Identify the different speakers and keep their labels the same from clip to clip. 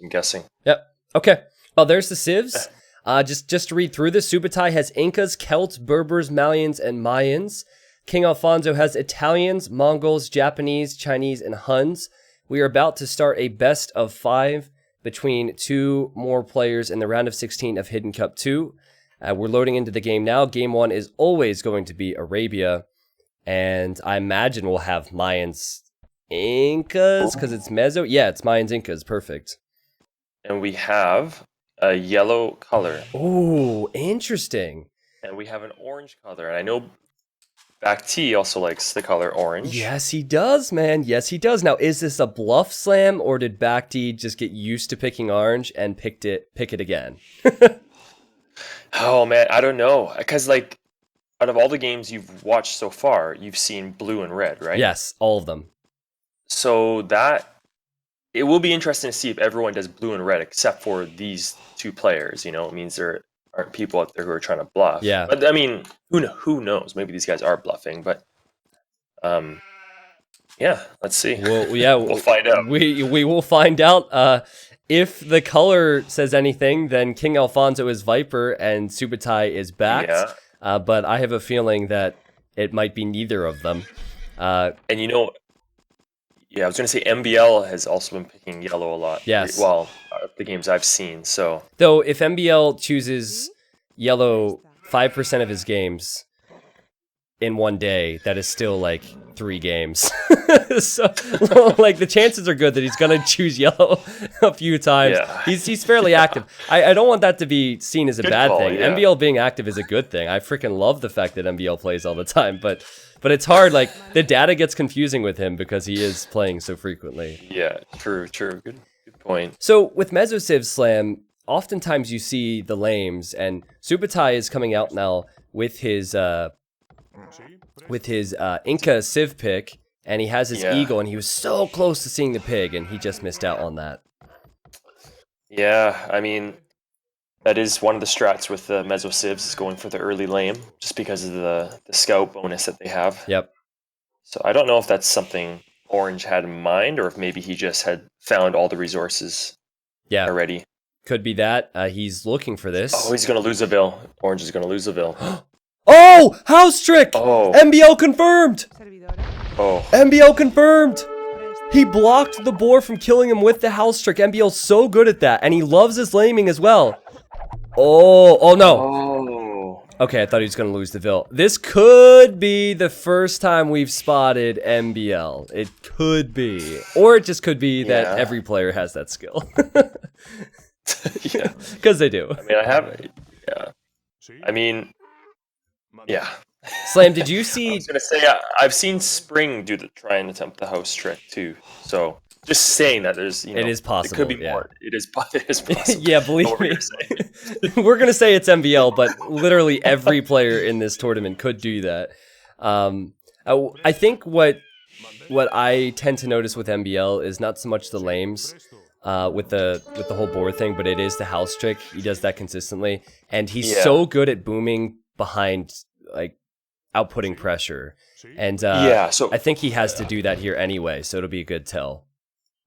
Speaker 1: I'm guessing.
Speaker 2: Yep. Okay. Well, there's the civs. Just to read through this, Subotai has Incas, Celts, Berbers, Malians, and Mayans. King Alfonso has Italians, Mongols, Japanese, Chinese, and Huns. We are about to start a best of 5 between 2 more players in the round of 16 of Hidden Cup 2. We're loading into the game now. Game 1 is always going to be Arabia. And I imagine we'll have Mayans, Incas, because it's Mezzo. Yeah, it's Mayans, Incas. Perfect.
Speaker 1: And we have a yellow color.
Speaker 2: Ooh, interesting.
Speaker 1: And we have an orange color. And I know Back T also likes the color orange.
Speaker 2: Yes, he does, man. Yes, he does. Now, is this a bluff slam, or did Back T just get used to picking orange and pick it again?
Speaker 1: Oh, man, I don't know. Because, like, out of all the games you've watched so far, you've seen blue and red, right?
Speaker 2: Yes, all of them.
Speaker 1: So it will be interesting to see if everyone does blue and red except for these 2 players. You know, it means there aren't people out there who are trying to bluff.
Speaker 2: Yeah.
Speaker 1: But I mean, who knows? Maybe these guys are bluffing. But yeah, let's see.
Speaker 2: Well, yeah,
Speaker 1: we'll find out.
Speaker 2: We will find out. If the color says anything, then King Alfonso is Viper and Subotai is Backed.
Speaker 1: Yeah.
Speaker 2: But I have a feeling that it might be neither of them.
Speaker 1: And you know, yeah, I was going to say MBL has also been picking yellow a lot.
Speaker 2: Yes.
Speaker 1: Well, the games I've seen. So
Speaker 2: though, if MBL chooses yellow 5% of his games in one day, that is still like 3 games. So, like, the chances are good that he's gonna choose yellow a few times.
Speaker 1: Yeah.
Speaker 2: He's fairly active. I don't want that to be seen as a bad
Speaker 1: call,
Speaker 2: thing.
Speaker 1: yeah.
Speaker 2: MBL being active is a good thing. I freaking love the fact that MBL plays all the time, but it's hard. Like, the data gets confusing with him because he is playing so frequently.
Speaker 1: yeah, true. Good point.
Speaker 2: So with Mezzosiv Slam, oftentimes you see the lames, and Subotai is coming out now with his Inca Civ pick, and he has his eagle, and he was so close to seeing the pig, and he just missed out on that.
Speaker 1: Yeah, I mean, that is one of the strats with the Mezzo Civs, is going for the early lame, just because of the scout bonus that they have.
Speaker 2: Yep.
Speaker 1: So I don't know if that's something Orange had in mind, or if maybe he just had found all the resources already.
Speaker 2: Could be that. He's looking for this.
Speaker 1: Oh, he's going to lose a bill. Orange is going to lose a bill.
Speaker 2: Oh! House trick!
Speaker 1: Oh.
Speaker 2: MBL confirmed!
Speaker 1: Oh.
Speaker 2: MBL confirmed! He blocked the boar from killing him with the house trick. MBL's so good at that, and he loves his laming as well. Oh no.
Speaker 1: Oh.
Speaker 2: Okay, I thought he was going to lose the Vil. This could be the first time we've spotted MBL. It could be. Or it just could be that every player has that skill.
Speaker 1: Yeah.
Speaker 2: Because they do.
Speaker 1: I mean, I have it. Yeah. I mean, yeah.
Speaker 2: Slam, did you
Speaker 1: I
Speaker 2: see...
Speaker 1: was going to say, I've seen Spring try and attempt the house trick too. So, just saying that there's, you know...
Speaker 2: It is possible,
Speaker 1: It could be more. It is possible.
Speaker 2: Yeah, believe me. We're going to say it's MBL, but literally every player in this tournament could do that. I think what I tend to notice with MBL is not so much the lames with the whole board thing, but it is the house trick. He does that consistently, and he's so good at booming behind, like, outputting pressure. And so I think he has to do that here anyway, so it'll be a good tell.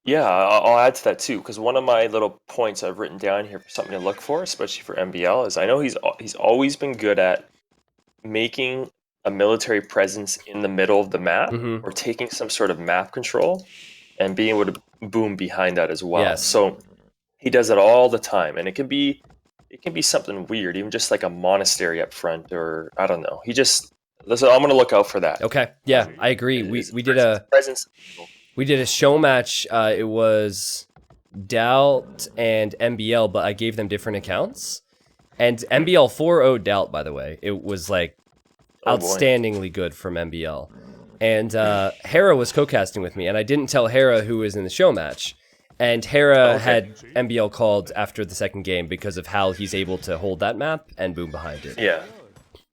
Speaker 1: Yeah, I'll add to that too, because one of my little points I've written down here for something to look for, especially for MBL, is I know he's always been good at making a military presence in the middle of the map, or taking some sort of map control and being able to boom behind that as well.
Speaker 2: Yes.
Speaker 1: So he does it all the time, and it can be something weird, even just like a monastery up front, or I don't know. Listen, I'm gonna look out for that.
Speaker 2: Okay, yeah, I agree. We did a
Speaker 1: presence.
Speaker 2: We did a show match. It was Doubt and MBL, but I gave them different accounts. And MBL 4-0'd Doubt, by the way. It was like outstandingly good from MBL. And Hera was co-casting with me, and I didn't tell Hera who was in the show match. And Hera had MBL called after the second game because of how he's able to hold that map and boom behind it.
Speaker 1: Yeah.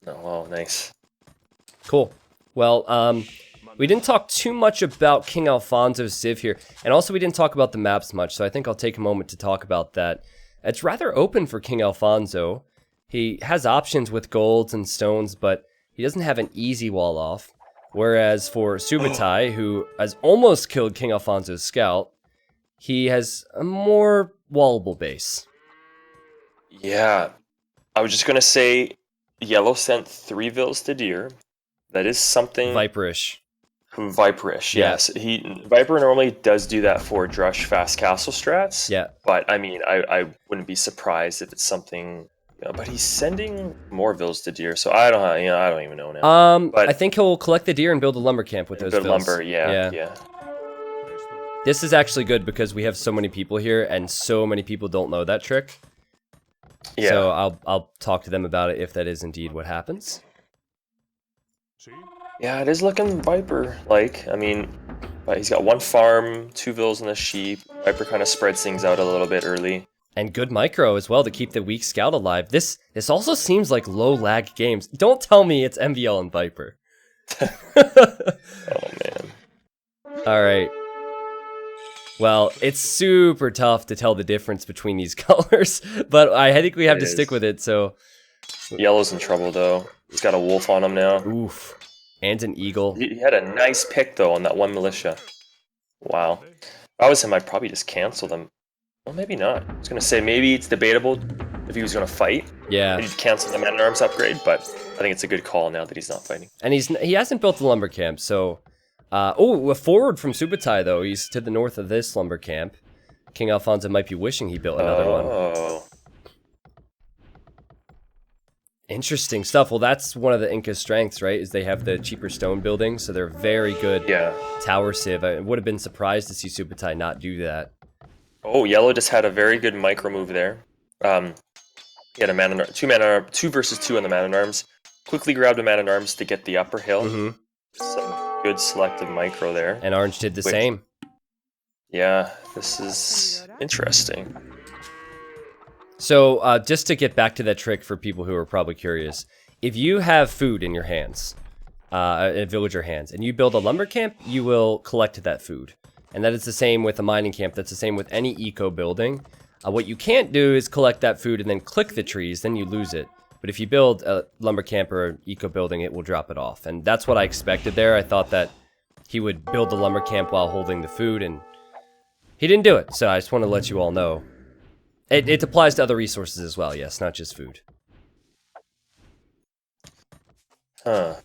Speaker 1: Oh, nice.
Speaker 2: Cool. Well, we didn't talk too much about King Alfonso's Civ here, and also we didn't talk about the maps much, so I think I'll take a moment to talk about that. It's rather open for King Alfonso. He has options with golds and stones, but he doesn't have an easy wall off. Whereas for Subotai, who has almost killed King Alfonso's scout, he has a more wallable base.
Speaker 1: Yeah, I was just gonna say, yellow sent 3 Vills to Deer. That is something
Speaker 2: Viperish.
Speaker 1: Viperish.
Speaker 2: Yeah.
Speaker 1: Yes, Viper normally does do that for Drush fast castle strats.
Speaker 2: Yeah.
Speaker 1: But I mean, I wouldn't be surprised if it's something. But he's sending more Vills to Deer, so I don't even know now. But
Speaker 2: I think he'll collect the deer and build a lumber camp with those
Speaker 1: build
Speaker 2: Vills.
Speaker 1: lumber, yeah.
Speaker 2: This is actually good because we have so many people here, and so many people don't know that trick.
Speaker 1: Yeah.
Speaker 2: So I'll talk to them about it if that is indeed what happens.
Speaker 1: Yeah, it is looking Viper-like. I mean, but he's got 1 farm, 2 Vills and a sheep. Viper kind of spreads things out a little bit early.
Speaker 2: And good micro as well to keep the weak scout alive. This also seems like low lag games. Don't tell me it's MVL and Viper.
Speaker 1: Oh man.
Speaker 2: All right. Well, it's super tough to tell the difference between these colors, but I think we have to stick with it. So
Speaker 1: Yellow's in trouble though. He's got a wolf on him now.
Speaker 2: Oof. And an eagle.
Speaker 1: He had a nice pick though on that 1 militia. Wow. If I was him, I'd probably just cancel them. Well, maybe not. I was gonna say maybe it's debatable if he was gonna fight.
Speaker 2: Yeah.
Speaker 1: He'd cancel the man-at-arms upgrade, but I think it's a good call now that he's not fighting.
Speaker 2: And he hasn't built the lumber camp, so a forward from Subotai though. He's to the north of this lumber camp. King Alfonso might be wishing he built another one. Interesting stuff. Well, that's one of the Inca's strengths, right? Is they have the cheaper stone buildings, so they're very good tower civ. I would have been surprised to see Subotai not do that.
Speaker 1: Oh, yellow just had a very good micro move there. He had a 2 versus 2 on the man-at-arms. Quickly grabbed a man-at-arms to get the upper hill.
Speaker 2: Mm-hmm.
Speaker 1: Some good selective micro there.
Speaker 2: And Orange did the same.
Speaker 1: Yeah, this is interesting.
Speaker 2: So, just to get back to that trick for people who are probably curious, if you have food in your hands, in villager hands, and you build a lumber camp, you will collect that food. And that is the same with a mining camp, that's the same with any eco building. What you can't do is collect that food and then click the trees, then you lose it. But if you build a lumber camp or an eco building, it will drop it off. And that's what I expected there. I thought that he would build the lumber camp while holding the food, and he didn't do it. So I just want to let you all know. It applies to other resources as well, yes, not just food.
Speaker 1: Huh.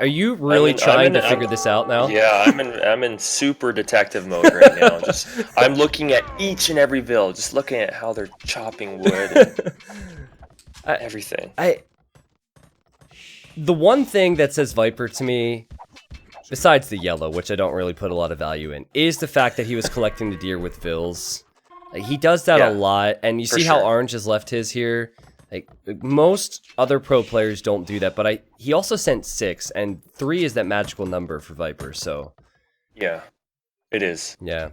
Speaker 2: Are you really trying to figure this out now?
Speaker 1: Yeah, I'm in super detective mode right now. I'm looking at each and every Vill, just looking at how they're chopping wood and everything.
Speaker 2: The one thing that says Viper to me, besides the yellow, which I don't really put a lot of value in, is the fact that he was collecting the deer with Vills. Like, he does that a lot, and you see how Orange has left his here. Like, most other pro players don't do that, but he also sent 6, and 3 is that magical number for Viper, so...
Speaker 1: Yeah, it is.
Speaker 2: Yeah.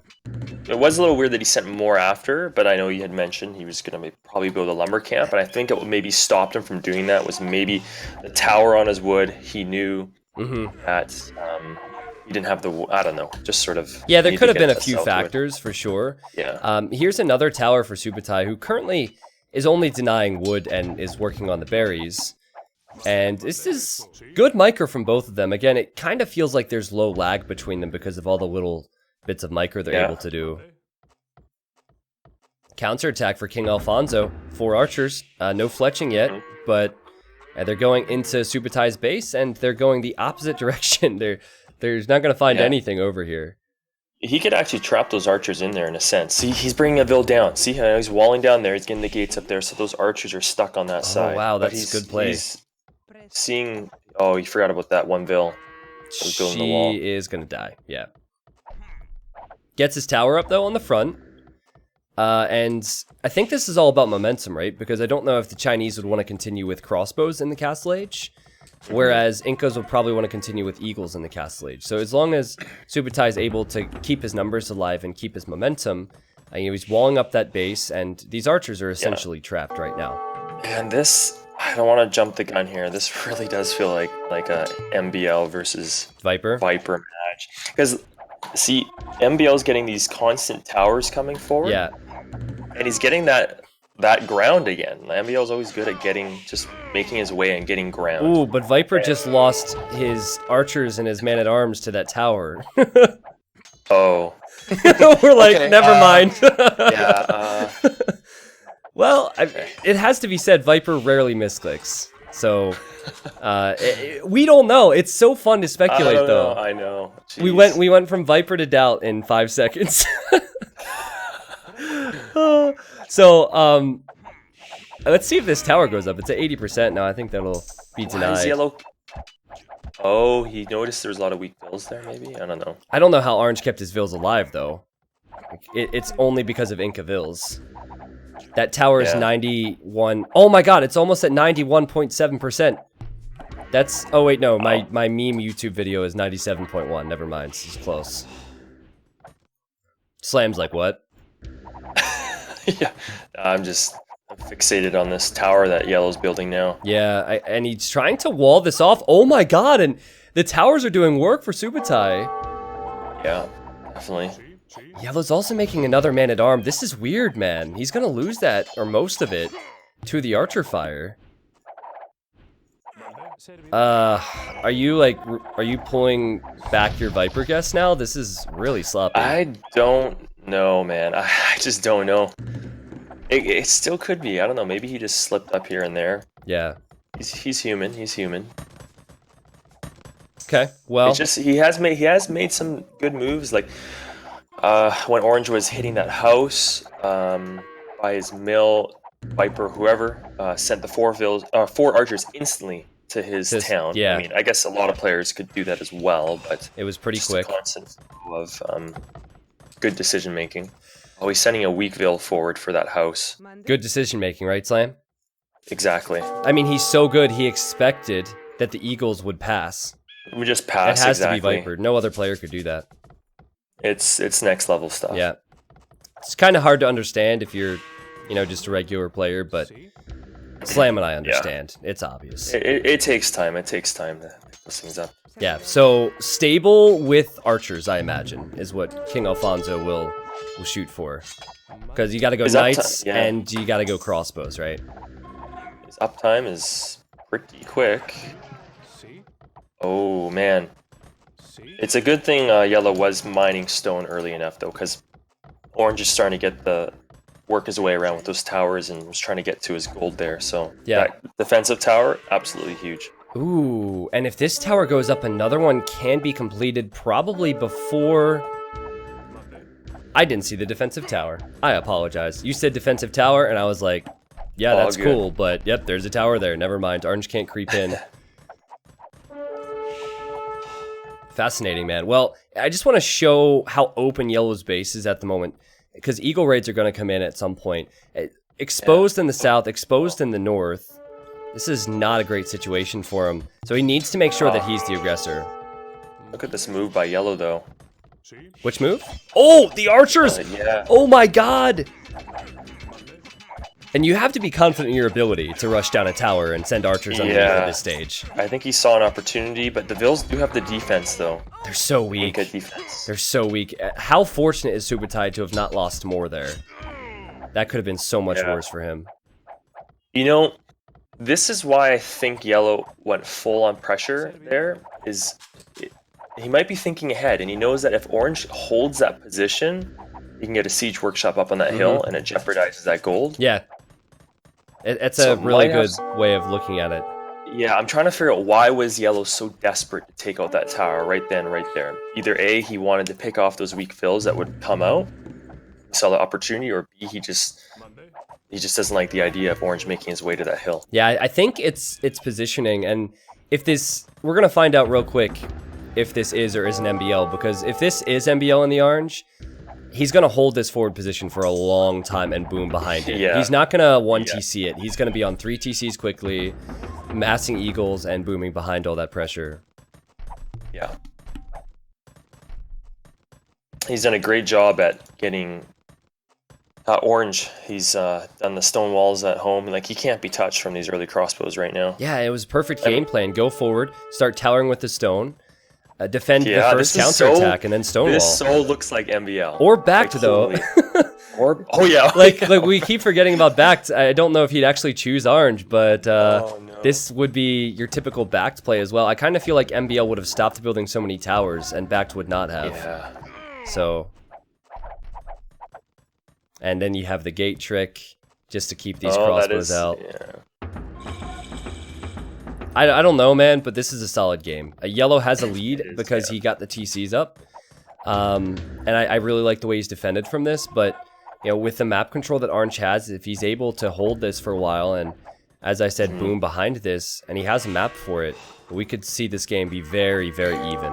Speaker 1: It was a little weird that he sent more after, but I know you had mentioned he was going to probably build a lumber camp, and I think what maybe stopped him from doing that was maybe the tower on his wood. He knew that he didn't have the... I don't know, just sort of...
Speaker 2: Yeah, there could have been a few factors, for sure.
Speaker 1: Yeah.
Speaker 2: Here's another tower for Subotai, who currently... is only denying wood and is working on the berries. And this is good micro from both of them. Again, it kind of feels like there's low lag between them because of all the little bits of micro they're able to do. Counterattack for King Alfonso. 4 archers. No fletching yet, but they're going into Subotai's base, and they're going the opposite direction. They're not going to find anything over here.
Speaker 1: He could actually trap those archers in there in a sense. See, he's bringing a Vill down. See how he's walling down there. He's getting the gates up there, so those archers are stuck on that side.
Speaker 2: Oh, wow, that's a good play.
Speaker 1: He's seeing... Oh, you forgot about that one Vill.
Speaker 2: She is going to die, yeah. Gets his tower up, though, on the front. And I think this is all about momentum, right? Because I don't know if the Chinese would want to continue with crossbows in the Castle Age. Whereas Incas would probably want to continue with eagles in the Castle Age. So as long as Subotai is able to keep his numbers alive and keep his momentum, he's walling up that base, and these archers are essentially trapped right now.
Speaker 1: And this, I don't want to jump the gun here. This really does feel like a MBL versus
Speaker 2: Viper
Speaker 1: match. Because, see, MBL's getting these constant towers coming forward.
Speaker 2: Yeah.
Speaker 1: And he's getting that ground again. MBL's always good at just making his way and getting ground.
Speaker 2: Ooh, but Viper just lost his archers and his man-at-arms to that tower.
Speaker 1: Oh.
Speaker 2: We're like,
Speaker 1: Okay,
Speaker 2: never mind.
Speaker 1: Yeah.
Speaker 2: Well,
Speaker 1: Okay.
Speaker 2: it has to be said, Viper rarely misclicks. So, we don't know. It's so fun to
Speaker 1: I
Speaker 2: speculate,
Speaker 1: don't know.
Speaker 2: though.
Speaker 1: I know.
Speaker 2: We
Speaker 1: Jeez.
Speaker 2: went from Viper to Doubt in 5 seconds. So, let's see if this tower goes up. It's at 80% now. I think that'll be
Speaker 1: Why is
Speaker 2: denied.
Speaker 1: yellow? Oh, he noticed there was a lot of weak bills there. Maybe, I don't know.
Speaker 2: I don't know how Orange kept his Vills alive, though. It's only because of Inca Vills. That tower is
Speaker 1: Yeah.
Speaker 2: 91. Oh my god, it's almost at 91.7%. That's... Oh wait, no. My meme YouTube video is 97.1. Never mind. This is close. Slam's like, what?
Speaker 1: Yeah, I'm fixated on this tower that yellow's building now.
Speaker 2: Yeah, and he's trying to wall this off. Oh my god, and the towers are doing work for Subotai.
Speaker 1: Yeah, definitely.
Speaker 2: Yellow's also making another man-at-arm. This is weird, man. He's gonna lose that, or most of it, to the archer fire. Are you pulling back your Viper guess now? This is really sloppy.
Speaker 1: I don't know, man. I just don't know. It still could be. I don't know. Maybe he just slipped up here and there.
Speaker 2: Yeah.
Speaker 1: He's human. He's human.
Speaker 2: Okay. Well,
Speaker 1: It's just he has made some good moves. Like when Orange was hitting that house by his mill, Viper, whoever sent the four archers instantly to his town.
Speaker 2: yeah.
Speaker 1: I mean, I guess a lot of players could do that as well, but
Speaker 2: it was pretty
Speaker 1: just
Speaker 2: quick.
Speaker 1: a constant flow of good decision making. Oh, he's sending a weak Vil forward for that house.
Speaker 2: Good decision making, right, Slam?
Speaker 1: Exactly.
Speaker 2: I mean, he's so good, he expected that the Eagles would pass.
Speaker 1: We just
Speaker 2: It
Speaker 1: pass.
Speaker 2: has
Speaker 1: exactly.
Speaker 2: to be Viper. No other player could do that.
Speaker 1: It's next level stuff.
Speaker 2: Yeah. It's kind of hard to understand if you're, just a regular player, but Slam and I understand. It's obvious.
Speaker 1: It takes time. It takes time to pick those things up.
Speaker 2: Yeah, so stable with archers, I imagine, is what King Alfonso will shoot for. Because you gotta go knights, and you gotta go crossbows, right?
Speaker 1: His uptime is pretty quick. Oh, man. It's a good thing Yellow was mining stone early enough, though, because Orange is starting to work his way around with those towers and was trying to get to his gold there. So,
Speaker 2: yeah,
Speaker 1: that defensive tower, absolutely huge.
Speaker 2: Ooh, and if this tower goes up, another one can be completed probably before... I didn't see the defensive tower. I apologize. You said defensive tower, and I was like, yeah, that's cool, but yep, there's a tower there. Never mind. Orange can't creep in. Fascinating, man. Well, I just want to show how open Yellow's base is at the moment, because Eagle Raids are going to come in at some point. Exposed in the south, exposed in the north. This is not a great situation for him. So he needs to make sure that he's the aggressor.
Speaker 1: Look at this move by Yellow, though.
Speaker 2: Which move? Oh, the archers!
Speaker 1: Yeah.
Speaker 2: Oh my god! And you have to be confident in your ability to rush down a tower and send archers underneath at this stage.
Speaker 1: I think he saw an opportunity, but the Vils do have the defense, though.
Speaker 2: They're so weak.
Speaker 1: Good defense.
Speaker 2: They're so weak. How fortunate is Subotai to have not lost more there? That could have been so much worse for him.
Speaker 1: This is why I think Yellow went full on pressure there, he might be thinking ahead, and he knows that if Orange holds that position, he can get a siege workshop up on that hill, and it jeopardizes that gold.
Speaker 2: Yeah. It's a really good way of looking at it.
Speaker 1: Yeah, I'm trying to figure out why was Yellow so desperate to take out that tower right then, right there. Either A, he wanted to pick off those weak fills that would come out, saw the opportunity, or B, he just doesn't like the idea of Orange making his way to that hill.
Speaker 2: Yeah, I think it's positioning, and if this... We're going to find out real quick if this is or isn't MBL, because if this is MBL in the orange, he's going to hold this forward position for a long time and boom behind it.
Speaker 1: Yeah.
Speaker 2: He's not going to 1TC it. He's going to be on 3 TCs quickly, massing eagles and booming behind all that pressure.
Speaker 1: Yeah. He's done a great job at getting Orange. He's done the stone walls at home. Like, he can't be touched from these early crossbows right now.
Speaker 2: Yeah, it was a perfect game plan. Go forward, start towering with the stone, defend the first counterattack, and then stonewall.
Speaker 1: This so looks like MBL.
Speaker 2: Or backed, though. Like we keep forgetting about backed. I don't know if he'd actually choose orange, but this would be your typical backed play as well. I kind of feel like MBL would have stopped building so many towers, and backed would not have.
Speaker 1: Yeah.
Speaker 2: So, and then you have the gate trick just to keep these crossbows out.
Speaker 1: Yeah.
Speaker 2: I don't know, man, but this is a solid game. Yellow has a lead
Speaker 1: is,
Speaker 2: because
Speaker 1: yeah.
Speaker 2: he got the TCs up. And I really like the way he's defended from this, but you know, with the map control that Orange has, if he's able to hold this for a while, and as I said, boom behind this, and he has a map for it, we could see this game be very, very even.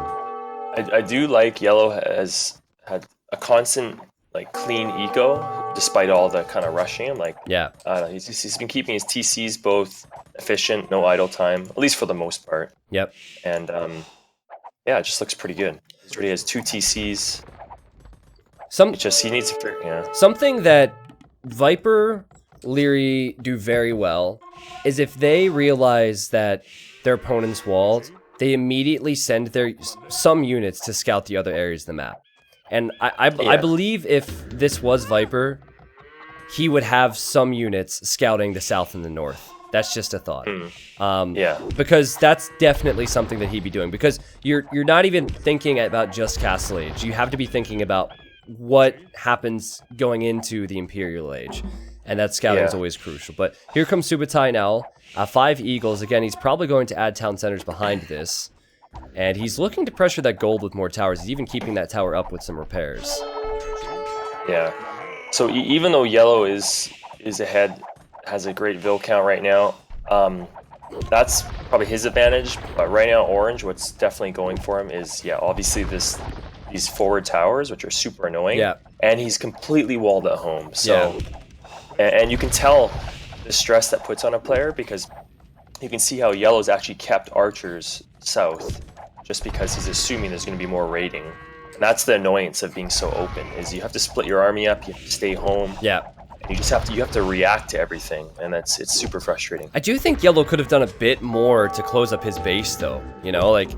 Speaker 1: I do like Yellow has had a constant, like, clean eco, despite all the kind of rushing him. Like,
Speaker 2: Yeah.
Speaker 1: He's been keeping his TCs both efficient, no idle time, at least for the most part.
Speaker 2: Yep.
Speaker 1: And yeah, it just looks pretty good. He already has 2 TCs. He needs to, yeah.
Speaker 2: Something that Viper, Leary do very well is if they realize that their opponent's walled, they immediately send some units to scout the other areas of the map. And I believe if this was Viper, he would have some units scouting the south and the north. That's just a thought.
Speaker 1: Yeah.
Speaker 2: Because that's definitely something that he'd be doing. Because you're not even thinking about just Castle Age. You have to be thinking about what happens going into the Imperial Age. And that scouting is always crucial. But here comes Subotai now. 5 Eagles. Again, he's probably going to add town centers behind this. And he's looking to pressure that gold with more towers. He's even keeping that tower up with some repairs.
Speaker 1: Yeah. So even though Yellow is ahead, has a great Vil count right now, that's probably his advantage. But right now, Orange, what's definitely going for him is, obviously these forward towers, which are super annoying.
Speaker 2: Yeah.
Speaker 1: And he's completely walled at home. So, and you can tell the stress that puts on a player, because you can see how Yellow's actually kept archers south just because he's assuming there's going to be more raiding. And that's the annoyance of being so open, is you have to split your army up, you have to stay home.
Speaker 2: Yeah.
Speaker 1: And you just have to react to everything, and it's super frustrating.
Speaker 2: I do think Yellow could have done a bit more to close up his base, though. You know, like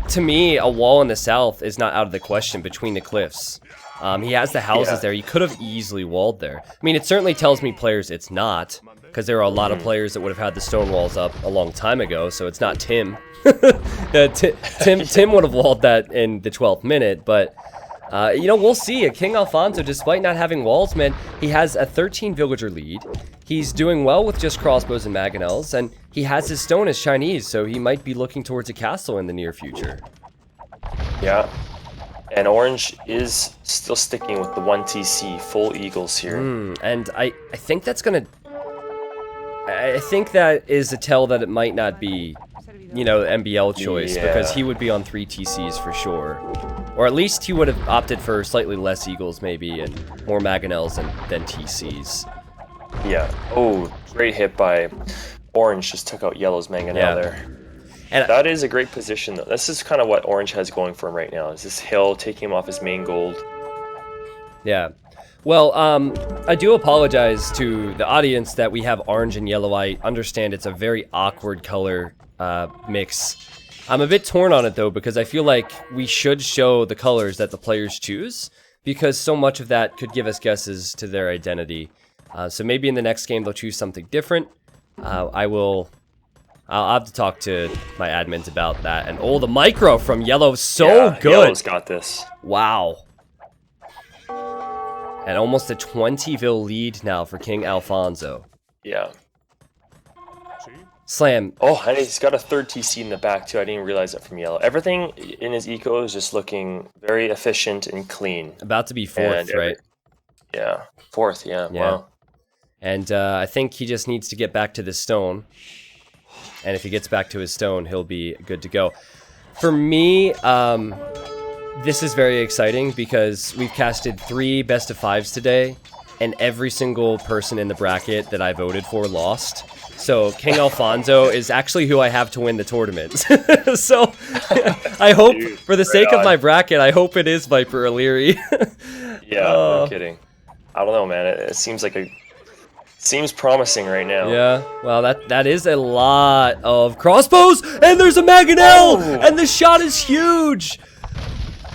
Speaker 2: to me, a wall in the south is not out of the question between the cliffs. He has the houses there. He could have easily walled there. I mean, it certainly tells me players it's not, because there are a lot of players that would have had the stone walls up a long time ago, so it's not Tim. Tim would have walled that in the 12th minute, but you know, we'll see. King Alfonso, despite not having walls, man, he has a 13 villager lead. He's doing well with just crossbows and mangonels, and he has his stone as Chinese, so he might be looking towards a castle in the near future.
Speaker 1: Yeah. And Orange is still sticking with the 1 TC, full Eagles here.
Speaker 2: And I think that's gonna... I think that is a tell that it might not be, you know, MBL choice, because he would be on 3 TCs for sure. Or at least he would have opted for slightly less Eagles, maybe, and more Mangonels than TCs.
Speaker 1: Yeah. Oh, great hit by Orange. Just took out Yellow's Mangonel there. And that is a great position, though. This is kind of what Orange has going for him right now, is this hill, taking him off his main gold.
Speaker 2: Yeah. Well, I do apologize to the audience that we have orange and yellow. I understand it's a very awkward color mix. I'm a bit torn on it, though, because I feel like we should show the colors that the players choose, because so much of that could give us guesses to their identity. So maybe in the next game they'll choose something different. I'll have to talk to my admins about that. And oh, the micro from Yellow, so good.
Speaker 1: Yellow's got this.
Speaker 2: Wow. And almost a 20-ville lead now for King Alfonso.
Speaker 1: Yeah.
Speaker 2: Slam.
Speaker 1: Oh, and he's got a 3rd TC in the back, too. I didn't realize that from Yellow. Everything in his eco is just looking very efficient and clean.
Speaker 2: About to be 4th, right?
Speaker 1: Yeah. 4th, yeah. Wow.
Speaker 2: And I think he just needs to get back to the stone. And if he gets back to his stone, he'll be good to go. For me, this is very exciting because we've casted 3 best of 5s today, and every single person in the bracket that I voted for lost. So King Alfonso is actually who I have to win the tournament. So I hope, for the sake of my bracket, I hope it is Viper O'Leary.
Speaker 1: Yeah, no kidding. I don't know, man. It seems like seems promising right now.
Speaker 2: Yeah, well, that is a lot of crossbows, and there's a Mangonel, and the shot is huge.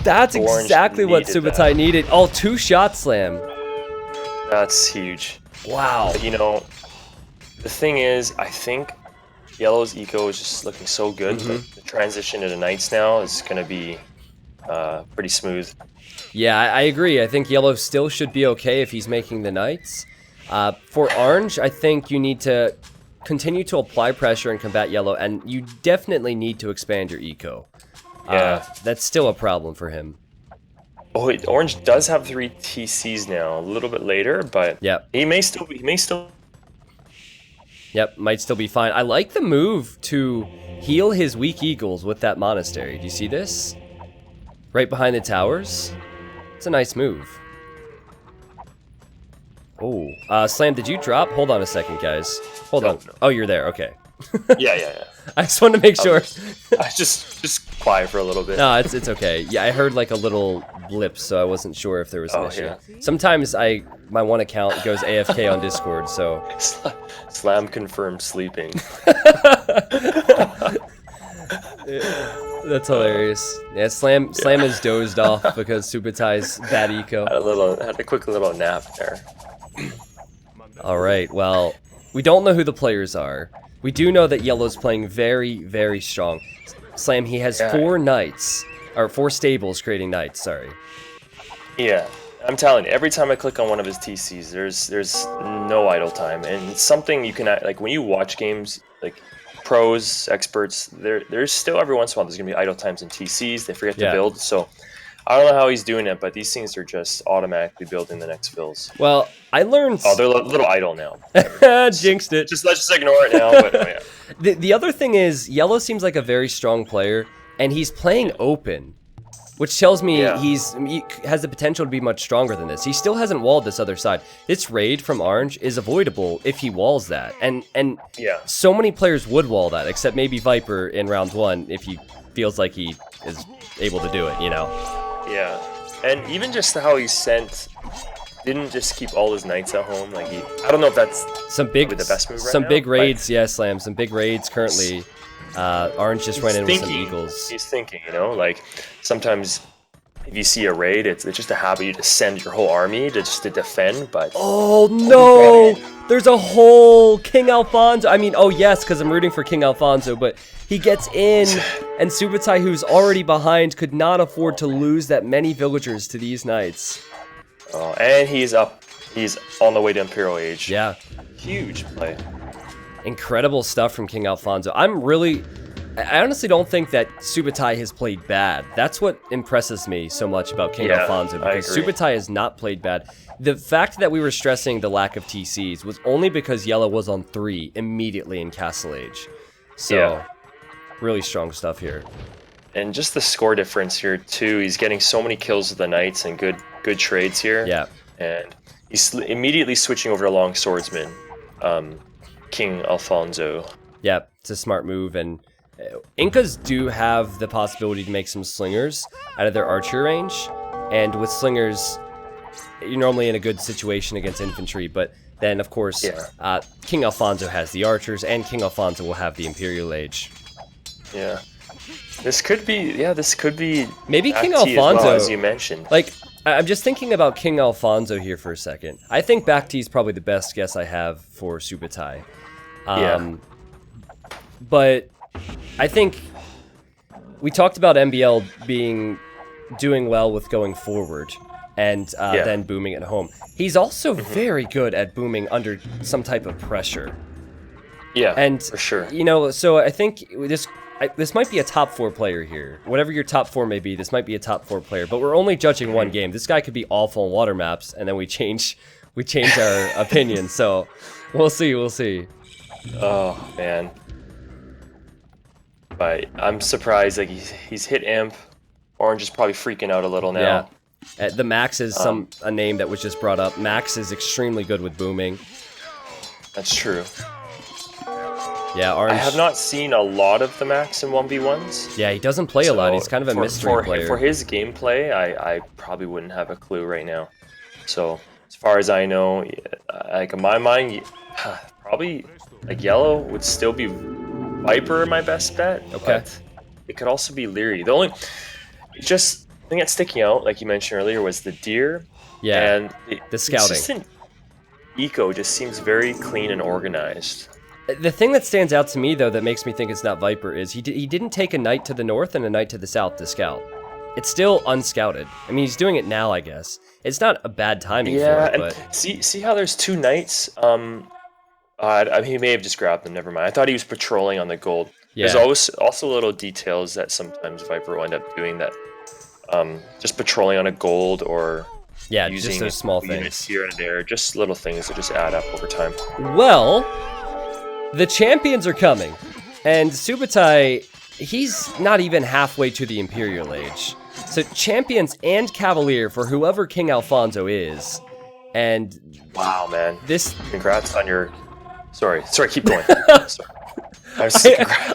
Speaker 2: That's exactly what Subotai needed. Oh, 2 shot slam.
Speaker 1: That's huge.
Speaker 2: Wow.
Speaker 1: But, you know, the thing is, I think Yellow's eco is just looking so good. But the transition to the Knights now is going to be pretty smooth.
Speaker 2: Yeah, I agree. I think yellow still should be okay if he's making the knights. For orange, I think you need to continue to apply pressure and combat yellow, and you definitely need to expand your eco.
Speaker 1: Yeah.
Speaker 2: That's still a problem for him.
Speaker 1: Oh, wait, orange does have 3 TCs now, a little bit later, but
Speaker 2: Yep.
Speaker 1: he may still.
Speaker 2: Yep, might still be fine. I like the move to heal his weak eagles with that monastery. Do you see this? Right behind the towers? It's a nice move. Oh, Slam, did you drop? Hold on a second, guys. Hold on.
Speaker 1: No.
Speaker 2: Oh, you're there. Okay.
Speaker 1: Yeah.
Speaker 2: I just wanted to make sure.
Speaker 1: I just quiet for a little bit.
Speaker 2: No, it's okay. Yeah, I heard like a little blip, so I wasn't sure if there was an issue.
Speaker 1: Yeah.
Speaker 2: Sometimes my one account goes AFK on Discord, so.
Speaker 1: Slam confirmed sleeping.
Speaker 2: That's hilarious. Yeah, Slam is dozed off because Subotai's bad eco.
Speaker 1: Had a quick little nap there.
Speaker 2: All right. Well, we don't know who the players are. We do know that Yellow's playing very, very strong. Slam, he has 4 knights, or 4 stables creating knights. Sorry.
Speaker 1: Yeah, I'm telling you, every time I click on one of his TCs, there's no idle time, and it's something you can like when you watch games like pros, experts. There's still every once in a while there's gonna be idle times in TCs. They forget to build, so. I don't know how he's doing it, but these things are just automatically building the next fills.
Speaker 2: Well, I learned.
Speaker 1: Oh, they're a little idle now.
Speaker 2: Jinxed it.
Speaker 1: Let's just ignore it now. But, yeah.
Speaker 2: The other thing is, Yellow seems like a very strong player, and he's playing open, which tells me he has the potential to be much stronger than this. He still hasn't walled this other side. This raid from Orange is avoidable if he walls that, and so many players would wall that, except maybe Viper in round 1 if he feels like he is able to do it, you know.
Speaker 1: Yeah, and even just how he didn't just keep all his knights at home. Like I don't know if that's
Speaker 2: some big,
Speaker 1: the best move right
Speaker 2: some
Speaker 1: now,
Speaker 2: big raids. Yeah, Slam. Some big raids currently. Orange just ran in with some eagles.
Speaker 1: He's thinking, like sometimes if you see a raid, it's just a habit to send your whole army to defend. But
Speaker 2: oh no, there's a whole King Alfonso. I mean, oh yes, because I'm rooting for King Alfonso, but he gets in, and Subotai, who's already behind, could not afford to lose that many villagers to these knights.
Speaker 1: Oh, and he's up. He's on the way to Imperial Age.
Speaker 2: Yeah.
Speaker 1: Huge play.
Speaker 2: Incredible stuff from King Alfonso. I honestly don't think that Subotai has played bad. That's what impresses me so much about King Alfonso, because Subotai has not played bad. The fact that we were stressing the lack of TCs was only because Yellow was on 3 immediately in Castle Age. So, really strong stuff here.
Speaker 1: And just the score difference here too. He's getting so many kills with the knights and good trades here.
Speaker 2: Yeah.
Speaker 1: And he's immediately switching over to long swordsman, King Alfonso.
Speaker 2: Yeah, it's a smart move, and Incas do have the possibility to make some slingers out of their archer range, and with slingers, you're normally in a good situation against infantry, but then, of course, King Alfonso has the archers, and King Alfonso will have the Imperial Age.
Speaker 1: Yeah. This could be
Speaker 2: maybe King
Speaker 1: T
Speaker 2: Alfonso,
Speaker 1: as you mentioned.
Speaker 2: Like, I'm just thinking about King Alfonso here for a second. I think back T is probably the best guess I have for Subotai. But I think we talked about MBL doing well with going forward and then booming at home. He's also very good at booming under some type of pressure.
Speaker 1: Yeah,
Speaker 2: and
Speaker 1: for sure.
Speaker 2: You know, so I think this might be a top 4 player here. Whatever your top 4 may be, this might be a top 4 player. But we're only judging one game. This guy could be awful in water maps, and then we change our opinion. So we'll see.
Speaker 1: Oh man. But I'm surprised. Like he's hit Imp. Orange is probably freaking out a little now.
Speaker 2: Yeah. The Max is a name that was just brought up. Max is extremely good with booming.
Speaker 1: That's true.
Speaker 2: Yeah, Orange.
Speaker 1: I have not seen a lot of the Max in 1v1s.
Speaker 2: Yeah, he doesn't play a lot. He's kind of a mystery player.
Speaker 1: For his gameplay, I probably wouldn't have a clue right now. So, as far as I know, like in my mind, probably like Yellow would still be Viper my best bet.
Speaker 2: Okay.
Speaker 1: But it could also be Leary. The thing that's sticking out, like you mentioned earlier, was the deer.
Speaker 2: Yeah,
Speaker 1: and
Speaker 2: the scouting.
Speaker 1: Eco just seems very clean and organized.
Speaker 2: The thing that stands out to me, though, that makes me think it's not Viper is he didn't take a knight to the north and a knight to the south to scout. it's still unscouted. I mean, he's doing it now, I guess. It's not a bad timing for it,
Speaker 1: and
Speaker 2: but
Speaker 1: see how there's 2 knights. He may have just grabbed them. Never mind. I thought he was patrolling on the gold. There's
Speaker 2: yeah,
Speaker 1: always also little details that sometimes Viper will end up doing that. Just patrolling on a gold or
Speaker 2: yeah, just
Speaker 1: using
Speaker 2: those small
Speaker 1: units
Speaker 2: things.
Speaker 1: here and there. Just little things that just add up over time.
Speaker 2: Well, the champions are coming, and Subotai, he's not even halfway to the Imperial Age. So champions and Cavalier for whoever King Alfonso is, and
Speaker 1: Wow, man!
Speaker 2: this
Speaker 1: Congrats on your. Sorry. Keep going. Sorry.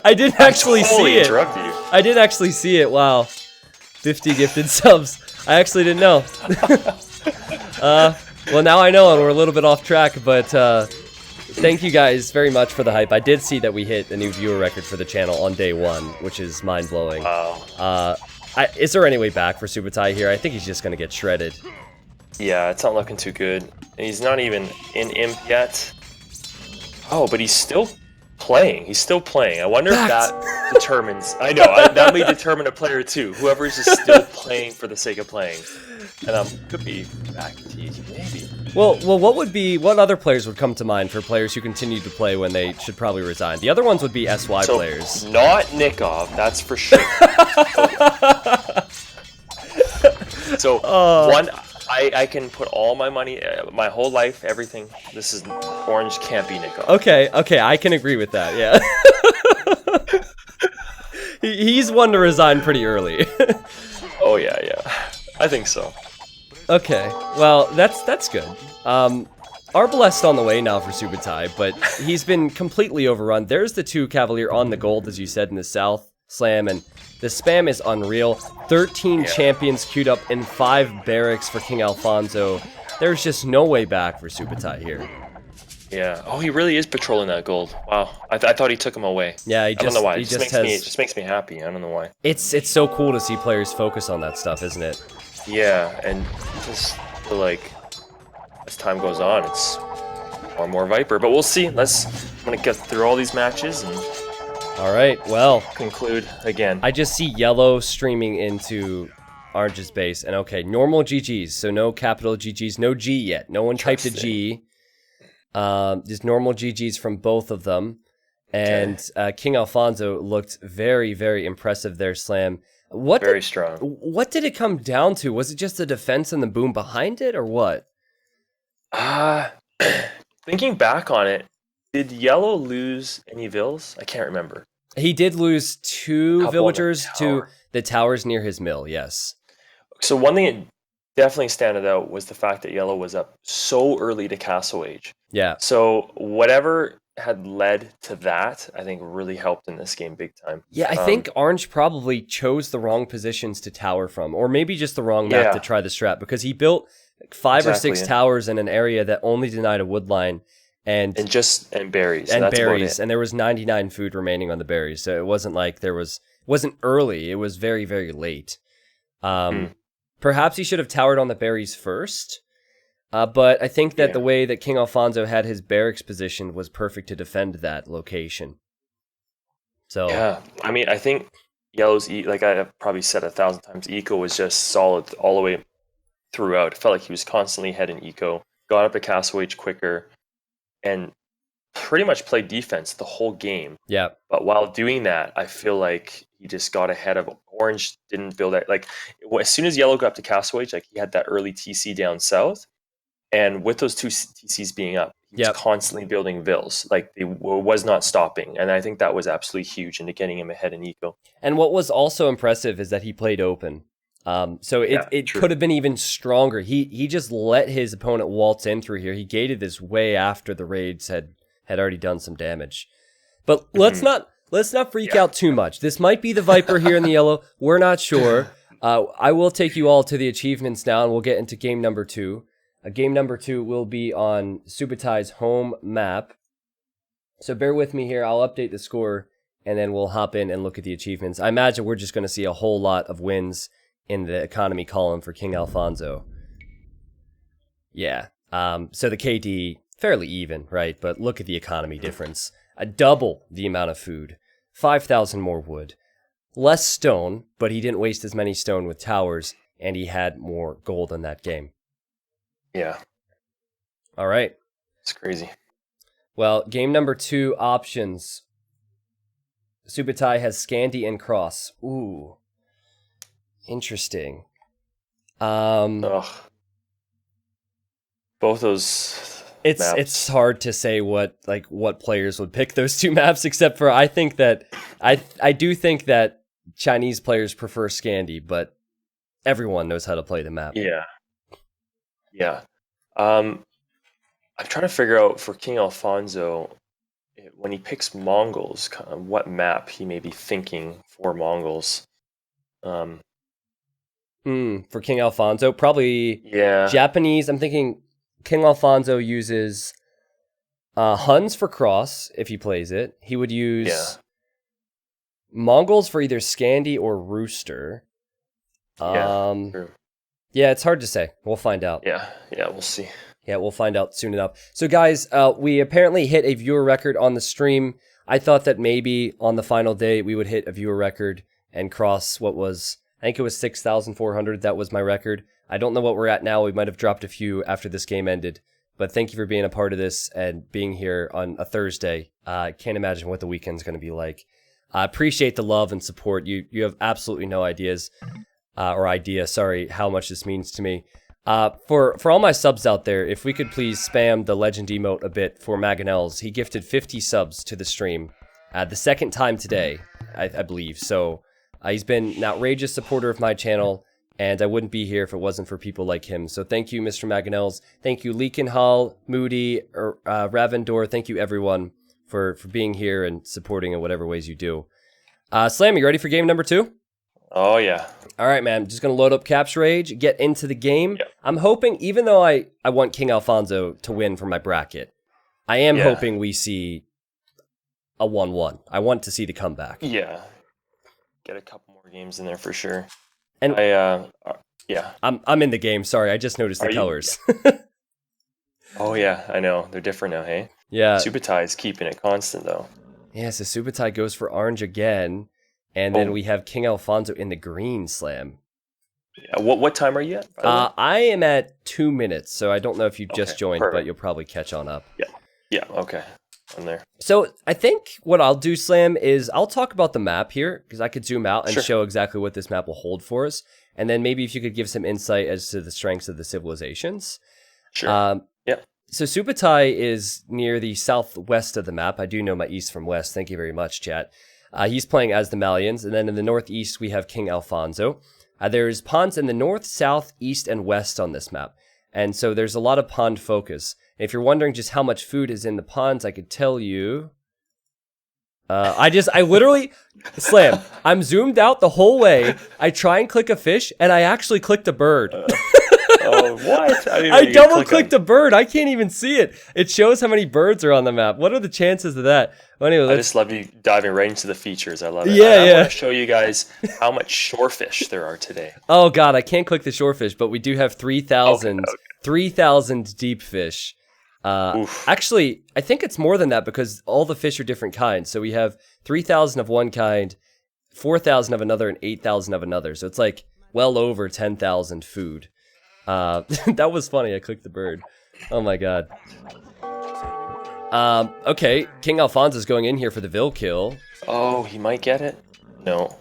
Speaker 2: I didn't actually
Speaker 1: totally
Speaker 2: see it.
Speaker 1: interrupted you.
Speaker 2: I did actually see it. Wow, 50 gifted subs. I actually didn't know. Well, now I know, and we're a little bit off track, but thank you guys very much for the hype. I did see that we hit a new viewer record for the channel on day 1, which is mind-blowing.
Speaker 1: Wow.
Speaker 2: Is there any way back for Subotai here? I think he's just going to get shredded.
Speaker 1: Yeah, it's not looking too good. And he's not even in Imp yet. Oh, but he's still playing. He's still playing. I wonder if that determines... I know, that may determine a player too. Whoever's just still playing for the sake of playing. And could be back to TG, maybe.
Speaker 2: Well, what other players would come to mind for players who continue to play when they should probably resign? The other ones would be SY players.
Speaker 1: Not Nikov, that's for sure. So, one... I can put all my money, my whole life, everything. This is Orange can't be Nikov.
Speaker 2: Okay, I can agree with that. Yeah, he's one to resign pretty early.
Speaker 1: Oh yeah, I think so.
Speaker 2: Okay, well that's good. Arbalest on the way now for Subotai, but he's been completely overrun. There's the 2 Cavalier on the gold, as you said, in the south slam, and the spam is unreal. 13 champions queued up in 5 barracks for King Alfonso. There's just no way back for Subotai here.
Speaker 1: Yeah. Oh, he really is patrolling that gold. Wow. I thought he took him away.
Speaker 2: Yeah,
Speaker 1: I don't know why. It just makes me happy. I don't know why.
Speaker 2: It's so cool to see players focus on that stuff, isn't it?
Speaker 1: Yeah, and just feel like as time goes on, it's more and more Viper. But we'll see. I'm gonna get through all these matches and
Speaker 2: All right, well,
Speaker 1: conclude again.
Speaker 2: I just see yellow streaming into Orange's base, and okay, normal GGs, so no capital GGs, no G yet. No one typed a G. Just normal GGs from both of them. And King Alfonso looked very, very impressive there, Slam.
Speaker 1: Very strong.
Speaker 2: What did it come down to? Was it just the defense and the boom behind it, or what?
Speaker 1: Thinking back on it, did Yellow lose any vills? I can't remember.
Speaker 2: He did lose 2 villagers to the towers near his mill, yes.
Speaker 1: So one thing that definitely standed out was the fact that Yellow was up so early to Castle Age.
Speaker 2: Yeah.
Speaker 1: So whatever had led to that, I think really helped in this game big time.
Speaker 2: Yeah, I think Orange probably chose the wrong positions to tower from, or maybe just the wrong map to try the strat, because he built 5 or 6 towers in an area that only denied a wood line. And berries.
Speaker 1: And berries.
Speaker 2: And there was 99 food remaining on the berries. So it wasn't like wasn't early. It was very, very late. Perhaps he should have towered on the berries first. But I think that the way that King Alfonso had his barracks positioned was perfect to defend that location. So
Speaker 1: yeah, I mean, I think Yellow's, like I've probably said 1,000 times, eco was just solid all the way throughout. It felt like he was constantly ahead in eco, got up to Castle Age quicker, and pretty much played defense the whole game.
Speaker 2: Yeah.
Speaker 1: But while doing that, I feel like he just got ahead of Orange. Didn't build that. Like as soon as Yellow got up to Castle Age, like he had that early TC down south, and with those 2 TCs being up, he was constantly building vills. Like it was not stopping, and I think that was absolutely huge into getting him ahead in eco.
Speaker 2: And what was also impressive is that he played open. So it could have been even stronger. He just let his opponent waltz in through here. He gated this way after the raids had already done some damage. But let's not freak out too much. This might be the Viper here in the yellow. We're not sure. I will take you all to the achievements now, and we'll get into game number 2. Game number 2 will be on Subotai's home map. So bear with me here. I'll update the score, and then we'll hop in and look at the achievements. I imagine we're just going to see a whole lot of wins in the economy column for King Alfonso. Yeah. So the KD, fairly even, right? But look at the economy difference. Double the amount of food. 5,000 more wood. less stone, but he didn't waste as many stone with towers, and he had more gold in that game.
Speaker 1: Yeah.
Speaker 2: All right.
Speaker 1: It's crazy.
Speaker 2: Well, game number 2 options. Subotai has Scandi and Cross. Ooh. Interesting.
Speaker 1: Ugh. Both those maps.
Speaker 2: It's hard to say what players would pick those 2 maps, except for I think that I do think that Chinese players prefer Scandi, but everyone knows how to play the map.
Speaker 1: Yeah. Yeah. I'm trying to figure out for King Alfonso, when he picks Mongols, kind of what map he may be thinking for Mongols.
Speaker 2: For King Alfonso, probably Japanese. I'm thinking King Alfonso uses Huns for Cross if he plays it. He would use Mongols for either Scandi or Rooster.
Speaker 1: True.
Speaker 2: Yeah, it's hard to say. We'll find out.
Speaker 1: Yeah, we'll see.
Speaker 2: Yeah, we'll find out soon enough. So, guys, we apparently hit a viewer record on the stream. I thought that maybe on the final day we would hit a viewer record and cross what was, I think it was 6,400. That was my record. I don't know what we're at now. We might have dropped a few after this game ended. But thank you for being a part of this and being here on a Thursday. I can't imagine what the weekend's going to be like. I appreciate the love and support. You have absolutely no idea how much this means to me. For all my subs out there, if we could please spam the legend emote a bit for Maganels. He gifted 50 subs to the stream, the second time today, I believe. So he's been an outrageous supporter of my channel, and I wouldn't be here if it wasn't for people like him. So thank you, Mr. Maganels. Thank you, Leakenhall, Moody, Ravendor. Thank you, everyone, for being here and supporting in whatever ways you do. Slam, you ready for game number 2?
Speaker 1: Oh, yeah.
Speaker 2: All right, man. I'm just going to load up Capture Age, get into the game.
Speaker 1: Yep.
Speaker 2: I'm hoping, even though I want King Alfonso to win for my bracket, I am hoping we see a 1-1. I want to see the comeback.
Speaker 1: Yeah. Get a couple more games in there for sure.
Speaker 2: And
Speaker 1: yeah.
Speaker 2: I'm in the game. Sorry, I just noticed the colors.
Speaker 1: Oh, yeah. I know. They're different now, hey?
Speaker 2: Yeah.
Speaker 1: Subotai is keeping it constant, though.
Speaker 2: Yeah, so Subotai goes for orange again. And then we have King Alfonso in the green, Slam.
Speaker 1: Yeah, what time are you at?
Speaker 2: I am at 2 minutes, so I don't know if you just joined, but you'll probably catch on up.
Speaker 1: Yeah, okay. I'm there.
Speaker 2: So I think what I'll do, Slam, is I'll talk about the map here, because I could zoom out and show exactly what this map will hold for us. And then maybe if you could give some insight as to the strengths of the civilizations.
Speaker 1: Sure.
Speaker 2: So Subotai is near the southwest of the map. I do know my east from west. Thank you very much, chat. He's playing as the Malians, and then in the northeast we have King Alfonso. There's ponds in the north, south, east, and west on this map, and so there's a lot of pond focus. And if you're wondering just how much food is in the ponds, I could tell you. I literally, Slam, I'm zoomed out the whole way. I try and click a fish, and I actually clicked a bird.
Speaker 1: Oh, what?
Speaker 2: I double-clicked a bird. I can't even see it. It shows how many birds are on the map. What are the chances of that? Well, anyway,
Speaker 1: I just love you diving right into the features. I love it.
Speaker 2: Yeah,
Speaker 1: I want to show you guys how much shorefish there are today.
Speaker 2: Oh, God, I can't click the shorefish, but we do have 3,000 deep fish. Actually, I think it's more than that because all the fish are different kinds. So we have 3,000 of one kind, 4,000 of another, and 8,000 of another. So it's like well over 10,000 food. That was funny. I clicked the bird. Oh my god. Okay, King Alfonso's going in here for the Vil kill.
Speaker 1: Oh, he might get it? No.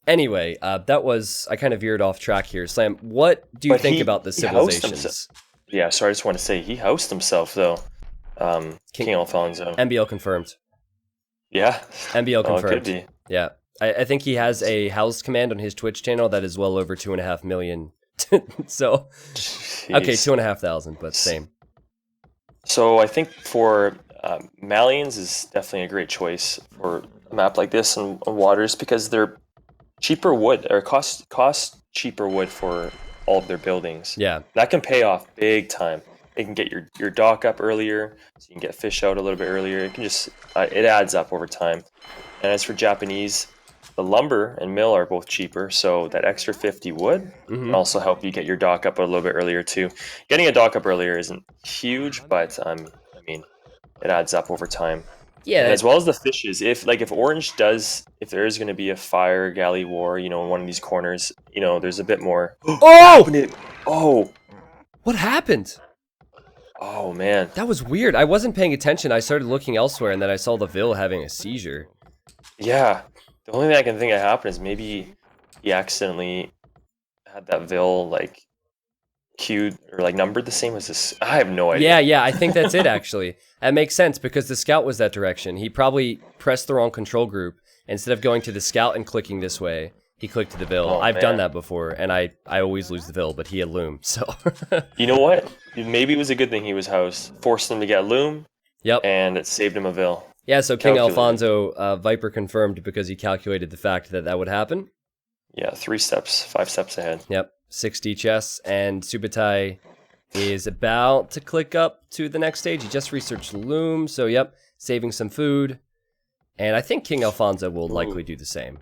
Speaker 2: Anyway, that was... I kind of veered off track here. Slam, what do you think about the civilizations?
Speaker 1: Yeah, sorry, I just want to say, he housed himself, though. King Alfonso.
Speaker 2: MBL confirmed.
Speaker 1: Yeah?
Speaker 2: MBL confirmed.
Speaker 1: Oh, it could be.
Speaker 2: Yeah. I think he has a housed command on his Twitch channel that is well over 2.5 million. So,
Speaker 1: jeez.
Speaker 2: Okay, 2,500, but same.
Speaker 1: So I think for Malians is definitely a great choice for a map like this and waters because they're cheaper wood or cost cheaper wood for all of their buildings.
Speaker 2: Yeah,
Speaker 1: that can pay off big time. It can get your dock up earlier, so you can get fish out a little bit earlier. It can just it adds up over time. And as for Japanese, the lumber and mill are both cheaper, so that extra 50 wood can also help you get your dock up a little bit earlier too. Getting a dock up earlier isn't huge, but I mean, it adds up over time.
Speaker 2: Yeah.
Speaker 1: And as well as the fishes. If Orange does, if there is going to be a fire galley war, in one of these corners, there's a bit more.
Speaker 2: Oh!
Speaker 1: Oh,
Speaker 2: What happened?
Speaker 1: oh man.
Speaker 2: That was weird. I wasn't paying attention. I started looking elsewhere, and then I saw the Vil having a seizure.
Speaker 1: Yeah. The only thing I can think of happened is maybe he accidentally had that Vil queued or numbered the same as this. I have no idea.
Speaker 2: Yeah, I think that's it, actually. That makes sense, because the scout was that direction. He probably pressed the wrong control group. Instead of going to the scout and clicking this way, he clicked to the Vil.
Speaker 1: Oh,
Speaker 2: I've done that before, and I always lose the Vil, but he had Loom, so...
Speaker 1: You know what? Maybe it was a good thing he was house. Forced him to get Loom,
Speaker 2: Yep.
Speaker 1: and it saved him a Vil.
Speaker 2: Yeah, so King
Speaker 1: Calculated.
Speaker 2: Alfonso, Viper confirmed because he calculated the fact that that would happen.
Speaker 1: Yeah, 5 steps ahead.
Speaker 2: Yep, 60 chests, and Subotai is about to click up to the next stage. He just researched Loom, so yep, saving some food. And I think King Alfonso will likely do the same.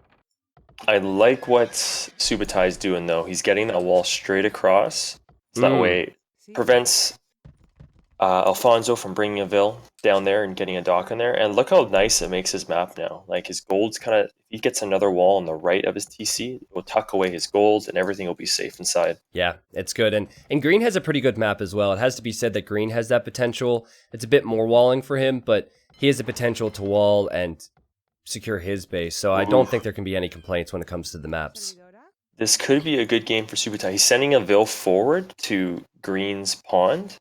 Speaker 1: I like what Subotai's doing, though. He's getting that wall straight across. So that way it prevents Alfonso from bringing a Vil down there and getting a dock in there. And look how nice it makes his map now. His gold's kind of... If he gets another wall on the right of his TC, it will tuck away his gold and everything will be safe inside.
Speaker 2: Yeah, it's good. And Green has a pretty good map as well. It has to be said that Green has that potential. It's a bit more walling for him, but he has the potential to wall and secure his base. So I don't think there can be any complaints when it comes to the maps.
Speaker 1: This could be a good game for Subotai. He's sending a Vil forward to Green's pond.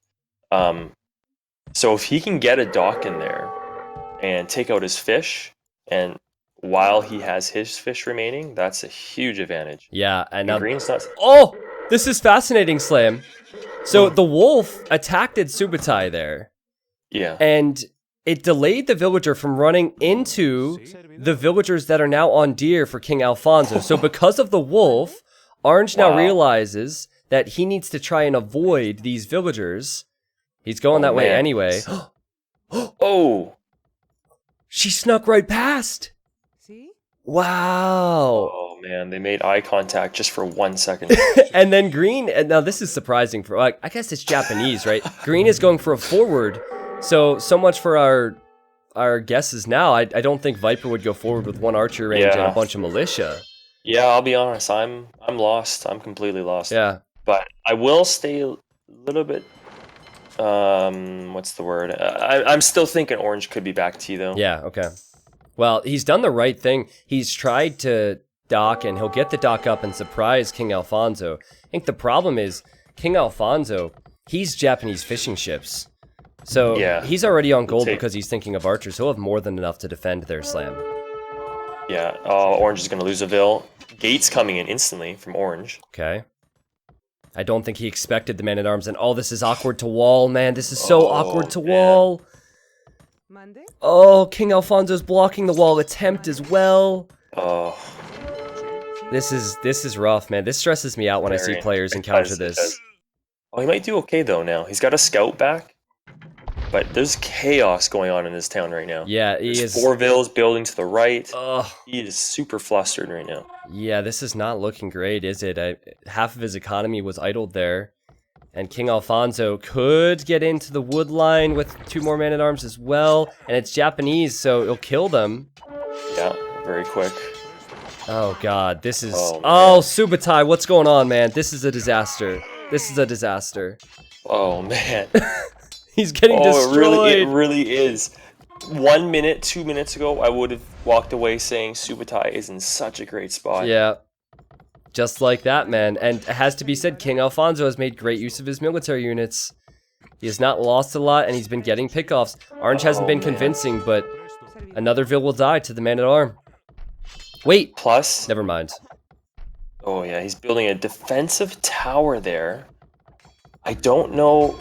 Speaker 1: So if he can get a dock in there and take out his fish, and while he has his fish remaining, that's a huge advantage.
Speaker 2: Yeah, and now
Speaker 1: Green's not...
Speaker 2: Oh! This is fascinating, Slam. So the wolf attacked at Subotai there.
Speaker 1: Yeah.
Speaker 2: And it delayed the villager from running into the villagers that are now on deer for King Alfonso. So because of the wolf, Orange now realizes that he needs to try and avoid these villagers. He's going that way anyway.
Speaker 1: Oh!
Speaker 2: She snuck right past. Wow.
Speaker 1: Oh man, they made eye contact just for 1 second.
Speaker 2: And then Green, and now this is surprising for, I guess it's Japanese, right? Green is going for a forward. So much for our guesses now. I don't think Viper would go forward with one archer range and a bunch of militia.
Speaker 1: Yeah, I'll be honest. I'm lost. I'm completely lost.
Speaker 2: Yeah.
Speaker 1: But I will stay a little bit. What's the word? I'm still thinking Orange could be back to you though.
Speaker 2: Yeah. Okay. Well, he's done the right thing. He's tried to dock, and he'll get the dock up and surprise King Alfonso. I think the problem is King Alfonso. He's Japanese fishing ships. So he's already on gold because he's thinking of archers. He'll have more than enough to defend their Slam.
Speaker 1: Yeah, Orange is going to lose a Vil. Gates coming in instantly from Orange.
Speaker 2: Okay. I don't think he expected the man-at-arms, and this is awkward to wall, man. This is so awkward to wall. Oh, King Alfonso's blocking the wall attempt as well.
Speaker 1: Oh.
Speaker 2: This is rough, man. This stresses me out when I see players encounter this.
Speaker 1: Oh, he might do okay though now. He's got a scout back. But there's chaos going on in this town right now.
Speaker 2: Yeah,
Speaker 1: there's 4 Vils building to the right.
Speaker 2: Ugh.
Speaker 1: He is super flustered right now.
Speaker 2: Yeah, this is not looking great, is it? Half of his economy was idled there. And King Alfonso could get into the wood line with 2 more man-at-arms as well. And it's Japanese, so it'll kill them.
Speaker 1: Yeah, very quick.
Speaker 2: Oh, God. This is... Oh, Subotai, what's going on, man? This is a disaster. This is a disaster.
Speaker 1: Oh, man.
Speaker 2: He's getting destroyed.
Speaker 1: It really is. 1 minute, 2 minutes ago, I would have walked away saying Subotai is in such a great spot.
Speaker 2: Yeah. Just like that, man. And it has to be said, King Alfonso has made great use of his military units. He has not lost a lot, and he's been getting pickoffs. Orange hasn't been convincing, but another Vil will die to the man-at-arm. Wait.
Speaker 1: Plus...
Speaker 2: Never mind.
Speaker 1: Oh, yeah, he's building a defensive tower there. I don't know...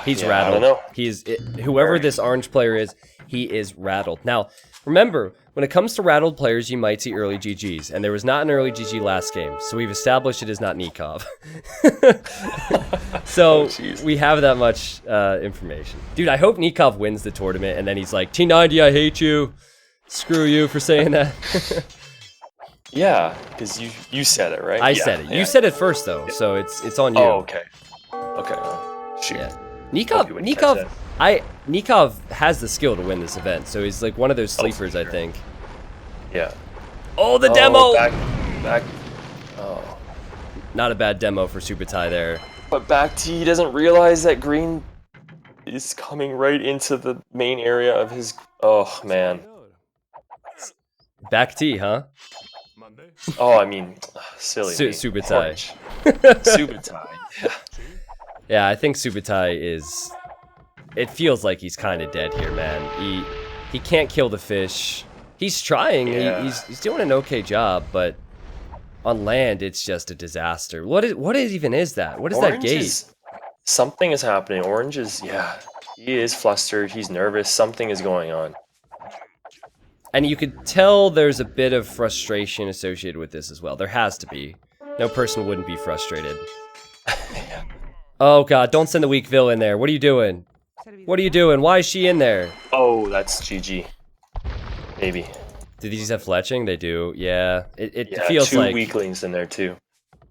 Speaker 2: He's rattled.
Speaker 1: I don't know.
Speaker 2: Whoever this Orange player is, he is rattled. Now, remember, when it comes to rattled players, you might see early GGs, and there was not an early GG last game, so we've established it is not Nikov. So, we have that much information. Dude, I hope Nikov wins the tournament, and then he's like, T90, I hate you. Screw you for saying that.
Speaker 1: Yeah, because you said it, right?
Speaker 2: I said it. You said it first, though, so it's on you.
Speaker 1: Oh, okay. Okay. Shoot.
Speaker 2: Yeah. Nikov has the skill to win this event, so he's like one of those sleepers, I think.
Speaker 1: Yeah.
Speaker 2: Oh, the demo!
Speaker 1: Back. Oh.
Speaker 2: Not a bad demo for Subotai there.
Speaker 1: But back T doesn't realize that green is coming right into the main area of his... Oh, man.
Speaker 2: Back T, huh?
Speaker 1: Oh, I mean, silly me.
Speaker 2: Subotai.
Speaker 1: Subotai.
Speaker 2: Yeah, I think Subotai is... It feels like he's kind of dead here, man. He can't kill the fish. He's trying.
Speaker 1: Yeah.
Speaker 2: He's doing an okay job, but on land, it's just a disaster. What even is that? What is that gate?
Speaker 1: Something is happening. Orange is, yeah, he is flustered. He's nervous. Something is going on.
Speaker 2: And you could tell there's a bit of frustration associated with this as well. There has to be. No person wouldn't be frustrated.
Speaker 1: Yeah.
Speaker 2: Oh god, don't send the weak Vil in there. What are you doing? What are you doing? Why is she in there?
Speaker 1: Oh, that's GG. Maybe.
Speaker 2: Do these have fletching? They do. Yeah. It
Speaker 1: Yeah,
Speaker 2: feels like...
Speaker 1: two weaklings in there too.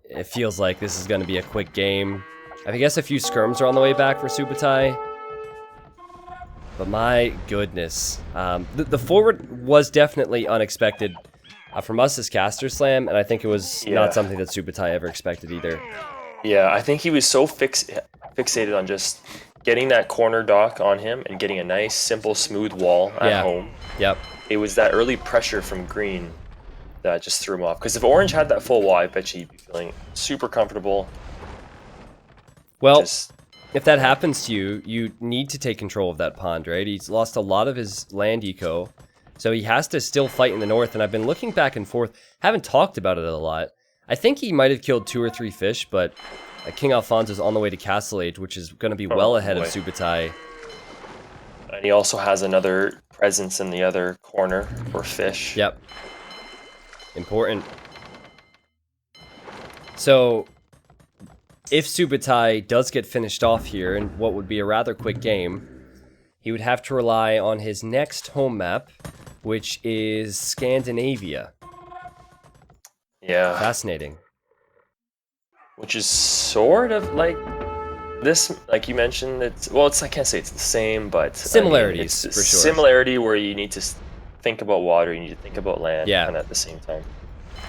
Speaker 2: It feels like this is going to be a quick game. I guess a few skirms are on the way back for Subotai. But my goodness. The forward was definitely unexpected from us as Caster Slam, and I think it was not something that Subotai ever expected either.
Speaker 1: Yeah, I think he was so fixated on just getting that corner dock on him and getting a nice, simple, smooth wall at home.
Speaker 2: Yep.
Speaker 1: It was that early pressure from green that just threw him off. Because if Orange had that full wall, I bet he'd be feeling super comfortable.
Speaker 2: Well, if that happens to you, you need to take control of that pond, right? He's lost a lot of his land eco, so he has to still fight in the north, and I've been looking back and forth, haven't talked about it a lot. I think he might have killed 2 or 3 fish, but King Alfonso's on the way to Castle Age, which is going to be well ahead of Subotai.
Speaker 1: And he also has another presence in the other corner for fish.
Speaker 2: Yep. Important. So, if Subotai does get finished off here in what would be a rather quick game, he would have to rely on his next home map, which is Scandinavia.
Speaker 1: Yeah.
Speaker 2: Fascinating.
Speaker 1: Which is sort of like this, like you mentioned. I can't say it's the same, but
Speaker 2: similarities,
Speaker 1: it's
Speaker 2: for sure.
Speaker 1: Similarity where you need to think about water, you need to think about land, kind of at the same time.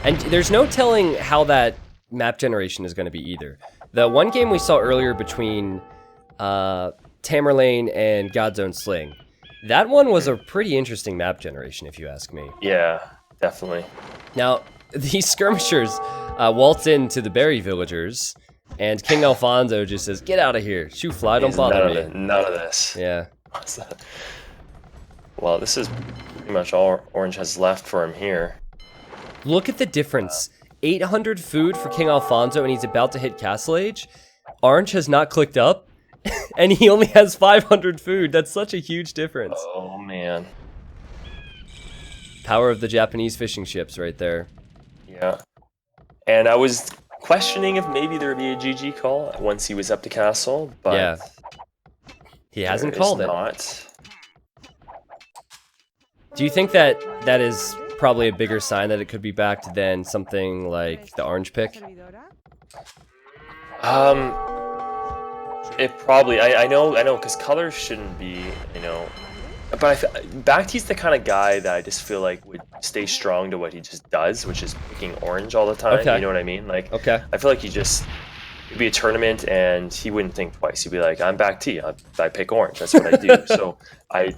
Speaker 2: And there's no telling how that map generation is going to be either. The one game we saw earlier between Tamerlane and Godzone Sling, that one was a pretty interesting map generation, if you ask me.
Speaker 1: Yeah, definitely.
Speaker 2: Now, these skirmishers waltz into the berry villagers, and King Alfonso just says, "Get out of here, shoot fly, don't bother me."
Speaker 1: None of this.
Speaker 2: Yeah.
Speaker 1: Well, this is pretty much all Orange has left for him here.
Speaker 2: Look at the difference. 800 food for King Alfonso, and he's about to hit Castle Age. Orange has not clicked up, and he only has 500 food. That's such a huge difference.
Speaker 1: Oh, man.
Speaker 2: Power of the Japanese fishing ships right there.
Speaker 1: Yeah. And I was questioning if maybe there would be a GG call once he was up to Castle, but...
Speaker 2: Yeah. He hasn't called it.
Speaker 1: Not.
Speaker 2: Do you think that that is probably a bigger sign that it could be backed than something like the orange pick?
Speaker 1: It probably, I know, because color shouldn't be, but Bakhti's the kind of guy that I just feel like would stay strong to what he just does, which is picking orange all the time.
Speaker 2: Okay.
Speaker 1: You know what I mean? Like,
Speaker 2: okay.
Speaker 1: I feel like it'd be a tournament and he wouldn't think twice. He'd be like, I'm Bakhti, I pick orange. That's what I do. So I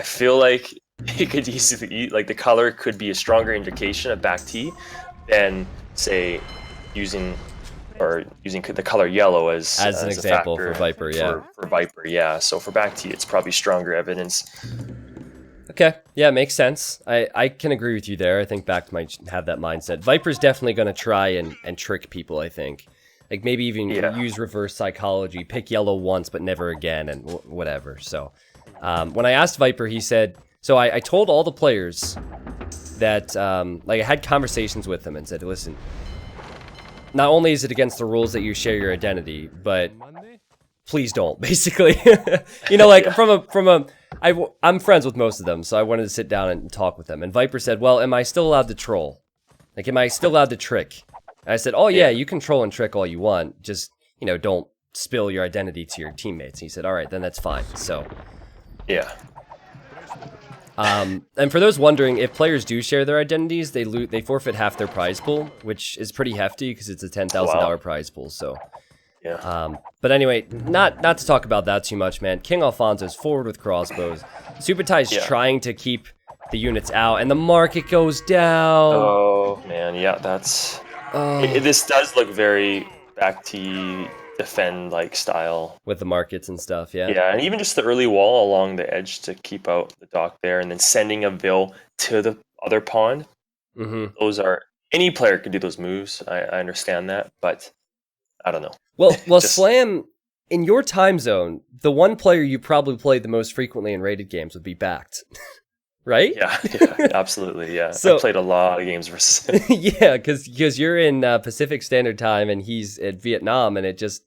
Speaker 1: feel like he could easily, like, the color could be a stronger indication of Bakhti than, say, using the color yellow as
Speaker 2: an example for Viper, yeah.
Speaker 1: For Viper, yeah. So for Bakhti, it's probably stronger evidence.
Speaker 2: Okay, yeah, makes sense. I can agree with you there. I think Bakhti might have that mindset. Viper's definitely going to try and trick people, I think. Like, maybe even use reverse psychology, pick yellow once, but never again, and whatever. So, when I asked Viper, he said... So I told all the players that, I had conversations with them and said, listen, not only is it against the rules that you share your identity, but please don't, basically. I'm friends with most of them, so I wanted to sit down and talk with them. And Viper said, well, am I still allowed to troll? Like, am I still allowed to trick? And I said, oh yeah, you can troll and trick all you want, just, don't spill your identity to your teammates. And he said, all right, then that's fine. So,
Speaker 1: Yeah.
Speaker 2: and for those wondering, if players do share their identities, they forfeit half their prize pool, which is pretty hefty because it's a $10,000 prize pool. So,
Speaker 1: Yeah.
Speaker 2: but anyway, not to talk about that too much, man. King Alfonso's forward with crossbows. Subotai's trying to keep the units out, and the market goes down.
Speaker 1: Oh man, yeah, that's. This does look very back T defend like style
Speaker 2: with the markets and stuff. Yeah.
Speaker 1: Yeah, and even just the early wall along the edge to keep out the dock there, and then sending a Vil to the other pond.
Speaker 2: Mm-hmm.
Speaker 1: Those are any player can do those moves. I understand that, but I don't know.
Speaker 2: Well, Slam, in your time zone, the one player you probably played the most frequently in rated games would be Backed, right?
Speaker 1: Yeah, absolutely. Yeah,
Speaker 2: So,
Speaker 1: I played a lot of games versus him.
Speaker 2: Yeah, because you're in Pacific Standard Time and he's at Vietnam, and it just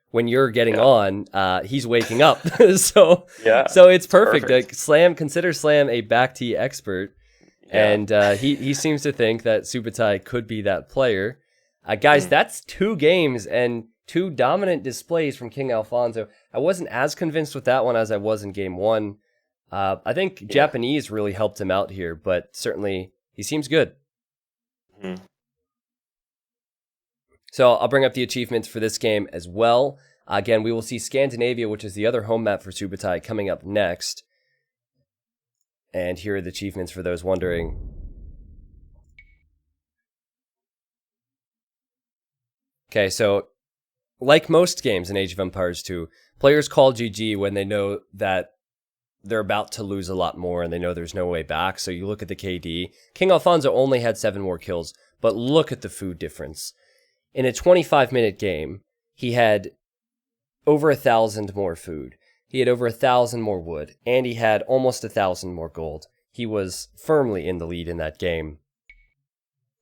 Speaker 2: when you're getting on, he's waking up. so it's perfect. Like consider Slam a back T expert, and he seems to think that Subotai could be that player. Guys, that's 2 games and 2 dominant displays from King Alfonso. I wasn't as convinced with that one as I was in game 1. I think Japanese really helped him out here, but certainly he seems good.
Speaker 1: Mm-hmm.
Speaker 2: So I'll bring up the achievements for this game as well. Again, we will see Scandinavia, which is the other home map for Subotai, coming up next. And here are the achievements for those wondering. Okay, so like most games in Age of Empires 2, players call GG when they know that they're about to lose a lot more and they know there's no way back. So you look at the KD. King Alfonso only had 7 more kills, but look at the food difference. In a 25-minute game, he had over 1,000 more food. He had over 1,000 more wood, and he had almost 1,000 more gold. He was firmly in the lead in that game.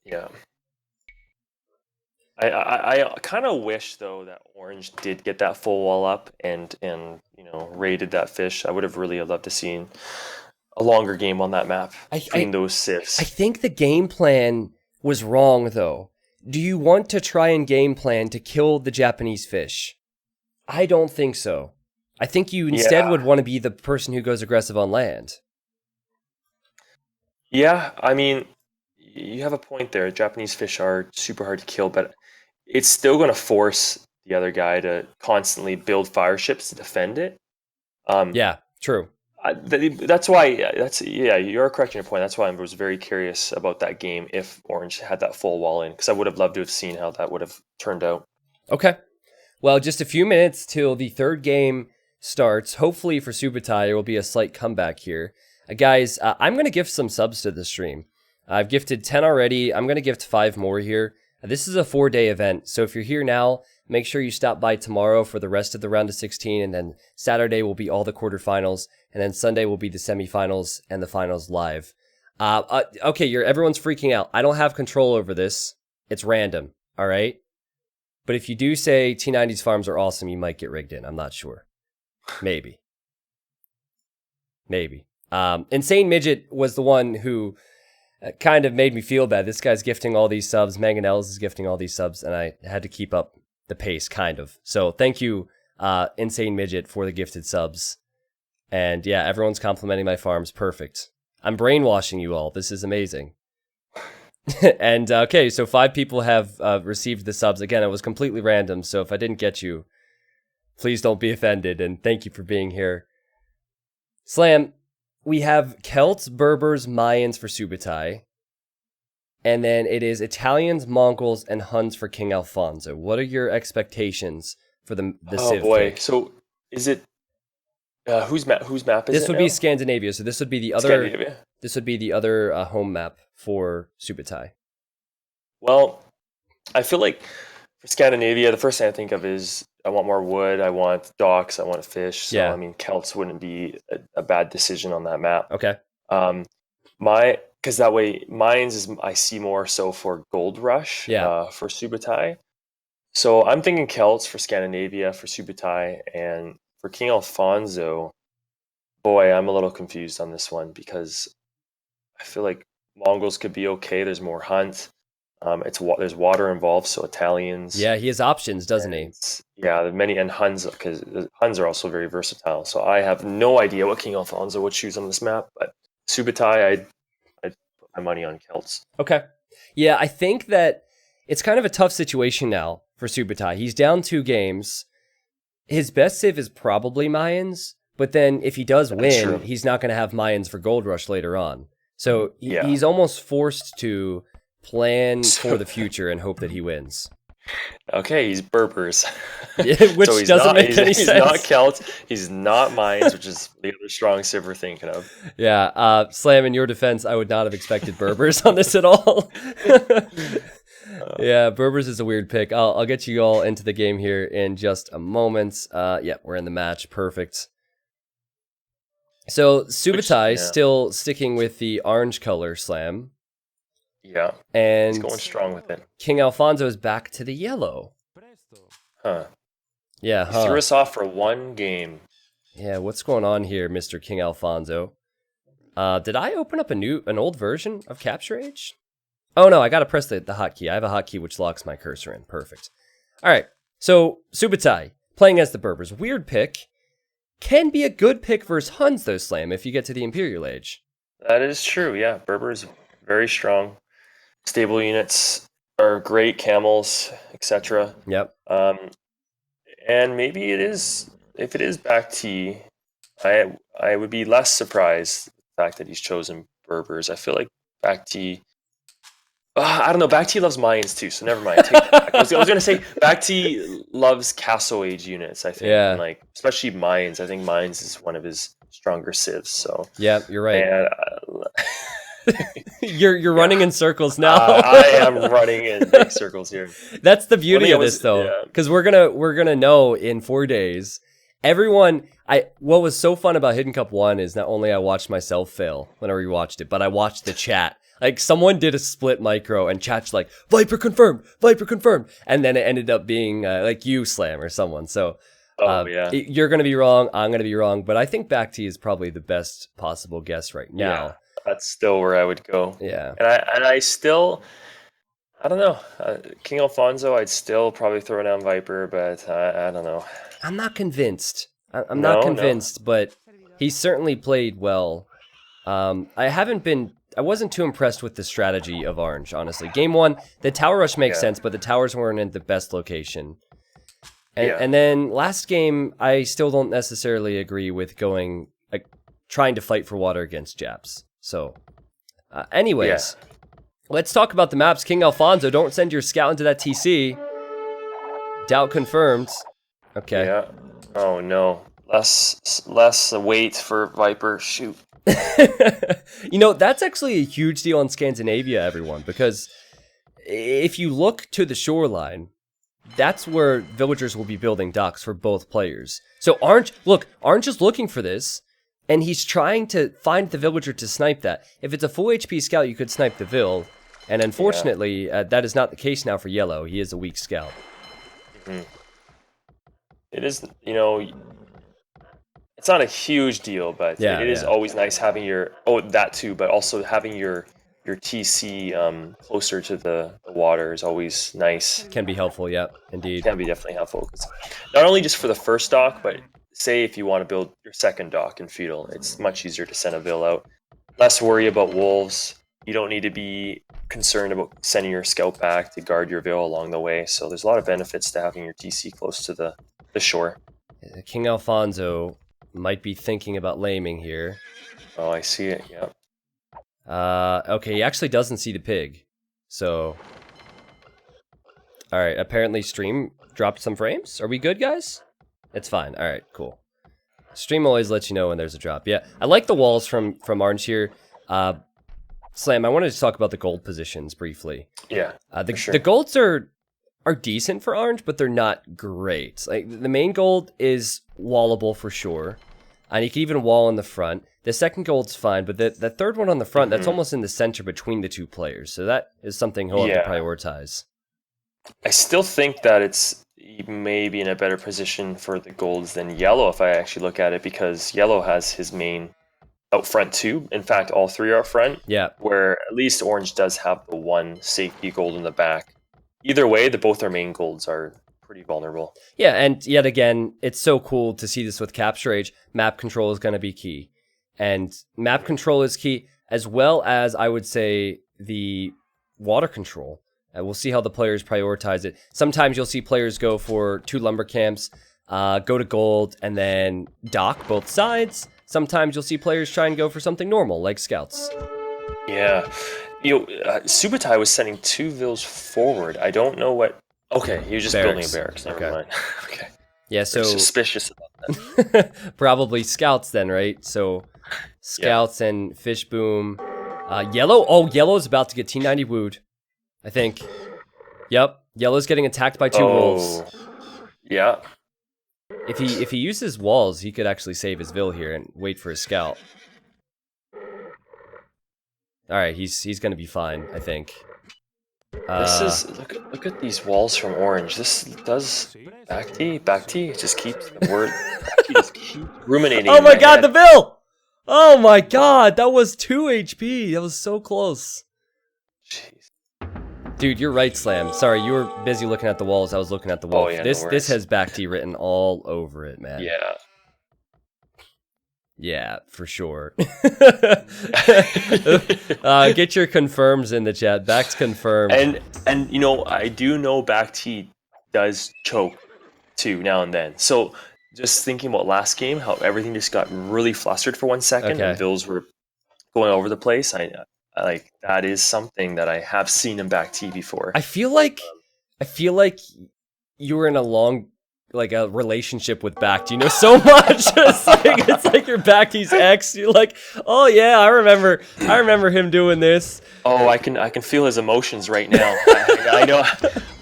Speaker 1: Yeah. I kind of wish though that Orange did get that full wall up and raided that fish. I would have really loved to seen a longer game on that map between those civs.
Speaker 2: I think the game plan was wrong though. Do you want to try and game plan to kill the Japanese fish? I don't think so. I think you instead would want to be the person who goes aggressive on land.
Speaker 1: Yeah, I mean, you have a point there. Japanese fish are super hard to kill, but it's still going to force the other guy to constantly build fire ships to defend it.
Speaker 2: Yeah, true.
Speaker 1: That's why. You're correct in your point. That's why I was very curious about that game if Orange had that full wall in, because I would have loved to have seen how that would have turned out.
Speaker 2: Okay. Well, just a few minutes till the third game starts. Hopefully for Subotai, there will be a slight comeback here. Guys, I'm going to gift some subs to the stream. I've gifted 10 already. I'm going to gift 5 more here. This is a 4-day event, so if you're here now, make sure you stop by tomorrow for the rest of the round of 16, and then Saturday will be all the quarterfinals, and then Sunday will be the semifinals and the finals live. Okay, everyone's freaking out. I don't have control over this. It's random, all right? But if you do say T90's farms are awesome, you might get rigged in. I'm not sure. Maybe. Insane Midget was the one who kind of made me feel bad. This guy's gifting all these subs. Manganells is gifting all these subs, and I had to keep up the pace, kind of. So thank you, Insane Midget, for the gifted subs. And yeah, everyone's complimenting my farms. Perfect. I'm brainwashing you all. This is amazing. And okay, so 5 people have received the subs. Again, it was completely random, so if I didn't get you, please don't be offended, and thank you for being here. Slam, we have Celts, Berbers, Mayans for Subotai, and then it is Italians, Mongols, and Huns for King Alfonso. What are your expectations for the Civ pick?
Speaker 1: So is it whose map is it?
Speaker 2: This would be Scandinavia, so this would be the other. This would be the other home map for Subotai.
Speaker 1: Well, I feel like for Scandinavia, the first thing I think of is I want more wood, I want docks, I want a fish. So I mean, Celts wouldn't be a bad decision on that map.
Speaker 2: Okay.
Speaker 1: Because that way, mines is I see more so for Gold Rush. For Subotai. So I'm thinking Celts for Scandinavia for Subotai, and for King Alfonso. Boy, I'm a little confused on this one because I feel like Mongols could be okay. There's more hunt. There's water involved, so Italians.
Speaker 2: Yeah, he has options, doesn't he?
Speaker 1: Yeah, many and Huns, because the Huns are also very versatile. So I have no idea what King Alfonso would choose on this map, but Subotai, I'd put my money on Celts.
Speaker 2: Okay. Yeah, I think that it's kind of a tough situation now for Subotai. He's down 2 games. His best civ is probably Mayans, but then if he does win, he's not going to have Mayans for Gold Rush later on. So he's almost forced to plan for the future and hope that he wins.
Speaker 1: Okay, he's Berbers.
Speaker 2: Which so doesn't make any sense.
Speaker 1: He's not Celt. He's not Mayans, which is the other strong civ we're thinking of.
Speaker 2: Yeah, Slam, in your defense, I would not have expected Berbers on this at all. Yeah, Berbers is a weird pick. I'll get you all into the game here in just a moment. Yeah, we're in the match. Perfect. So Subotai still sticking with the orange color, Slam.
Speaker 1: Yeah,
Speaker 2: and
Speaker 1: he's going strong with it.
Speaker 2: King Alfonso is back to the yellow.
Speaker 1: Huh.
Speaker 2: Yeah,
Speaker 1: He threw us off for 1 game.
Speaker 2: Yeah, what's going on here, Mr. King Alfonso? Did I open up an old version of Capture Age? Oh no, I gotta press the hotkey. I have a hotkey which locks my cursor in. Perfect. Alright, so Subotai, playing as the Berbers. Weird pick. Can be a good pick versus Huns though, Slam, if you get to the Imperial Age.
Speaker 1: That is true, yeah. Berbers, very strong. Stable units are great, camels, etc.
Speaker 2: Yep.
Speaker 1: And maybe if it is back T, I would be less surprised the fact that he's chosen Berbers. I feel like back T. I don't know. Back T loves Mayans too, so never mind. Take that back. I was going to say back T loves Castle Age units. I think,
Speaker 2: yeah,
Speaker 1: and like especially Mayans. I think Mayans is one of his stronger civs. So
Speaker 2: yeah, you're right.
Speaker 1: And,
Speaker 2: you're running in circles now.
Speaker 1: I am running in big circles here.
Speaker 2: That's the beauty of this, though, because we're gonna know in 4 days. Everyone, what was so fun about Hidden Cup 1 is not only I watched myself fail when I rewatched it, but I watched the chat. Like someone did a split micro and chat's like Viper confirmed, and then it ended up being like you Slam or someone. So. You're going to be wrong. I'm going to be wrong. But I think back T is probably the best possible guess right now.
Speaker 1: Yeah, that's still where I would go.
Speaker 2: Yeah.
Speaker 1: And I still, I don't know. King Alfonso, I'd still probably throw down Viper, but I don't know.
Speaker 2: I'm not convinced. I'm not convinced, but he certainly played well. I wasn't too impressed with the strategy of Orange, honestly. Game 1, the tower rush makes sense, but the towers weren't in the best location. And then last game, I still don't necessarily agree with going, trying to fight for water against Japs. So, anyways, let's talk about the maps. King Alfonso, don't send your scout into that TC. Doubt confirmed. Okay.
Speaker 1: Yeah. Oh no. Less weight for Viper. Shoot.
Speaker 2: That's actually a huge deal in Scandinavia, everyone, because if you look to the shoreline, that's where villagers will be building docks for both players. So Orange is looking for this, and he's trying to find the villager to snipe that. If it's a full HP scout, you could snipe the Vill, and unfortunately, that is not the case now for Yellow. He is a weak scout.
Speaker 1: Mm-hmm. It is, it's not a huge deal, but it is always nice having that too, but also having your TC closer to the water is always nice.
Speaker 2: Can be helpful, yeah, indeed.
Speaker 1: Can be definitely helpful. Not only just for the first dock, but say if you want to build your second dock in Feudal, it's much easier to send a Vill out. Less worry about wolves. You don't need to be concerned about sending your scout back to guard your Vill along the way. So there's a lot of benefits to having your TC close to the shore.
Speaker 2: King Alfonso might be thinking about laming here.
Speaker 1: Oh, I see it, yeah.
Speaker 2: Okay, he actually doesn't see the pig. So, alright, apparently stream dropped some frames. Are we good, guys? It's fine. Alright, cool. Stream always lets you know when there's a drop. Yeah, I like the walls from Orange here. Slam, I wanted to talk about the gold positions briefly.
Speaker 1: Yeah,
Speaker 2: the golds are decent for Orange, but they're not great. Like, the main gold is wallable for sure. And you can even wall in the front. The second gold's fine, but the third one on the front, that's almost in the center between the two players. So that is something he'll have to prioritize.
Speaker 1: I still think that it's maybe in a better position for the golds than Yellow if I actually look at it, because Yellow has his main out front too. In fact, all three are out front.
Speaker 2: Yeah.
Speaker 1: Where at least orange does have the one safety gold in the back. Either way, both our main golds are pretty vulnerable.
Speaker 2: Yeah, and yet again, it's so cool to see this with Capture Age. Map control is going to be key. And map control is key, as well as, I would say, the water control. We'll see how the players prioritize it. Sometimes you'll see players go for 2 lumber camps, go to gold, and then dock both sides. Sometimes you'll see players try and go for something normal, like scouts.
Speaker 1: Yeah. Subotai was sending 2 vills forward. I don't know what... Okay, he was just building a barracks. Never mind. Okay.
Speaker 2: Yeah, so...
Speaker 1: Very suspicious about that.
Speaker 2: Probably scouts then, right? So, scouts and fish boom. Yellow? Oh, yellow's about to get T90 wooed. I think. Yep. Yellow's getting attacked by 2 wolves.
Speaker 1: Yeah.
Speaker 2: If he uses walls, he could actually save his vill here and wait for his scout. Alright, he's gonna be fine, I think.
Speaker 1: This is look at these walls from orange. This does back T just keeps the word back T just keeps ruminating.
Speaker 2: Oh my god,
Speaker 1: head.
Speaker 2: the vill! Oh my god, that was 2 HP. That was so close.
Speaker 1: Jeez.
Speaker 2: Dude, you're right, Slam. Sorry, you were busy looking at the walls. I was looking at the wolf.
Speaker 1: Oh, yeah,
Speaker 2: This has back T written all over it, man.
Speaker 1: Yeah.
Speaker 2: Yeah, for sure. Get your confirms in the chat. Back's confirmed.
Speaker 1: And you know, I do know back T does choke too now and then. So just thinking about last game, how everything just got really flustered for 1 second and vills were going over the place. I like that is something that I have seen in back T before.
Speaker 2: I feel like you were in a relationship with back T. You know so much. It's like your back T's ex. You're like, oh yeah, I remember him doing this.
Speaker 1: Oh, I can feel his emotions right now.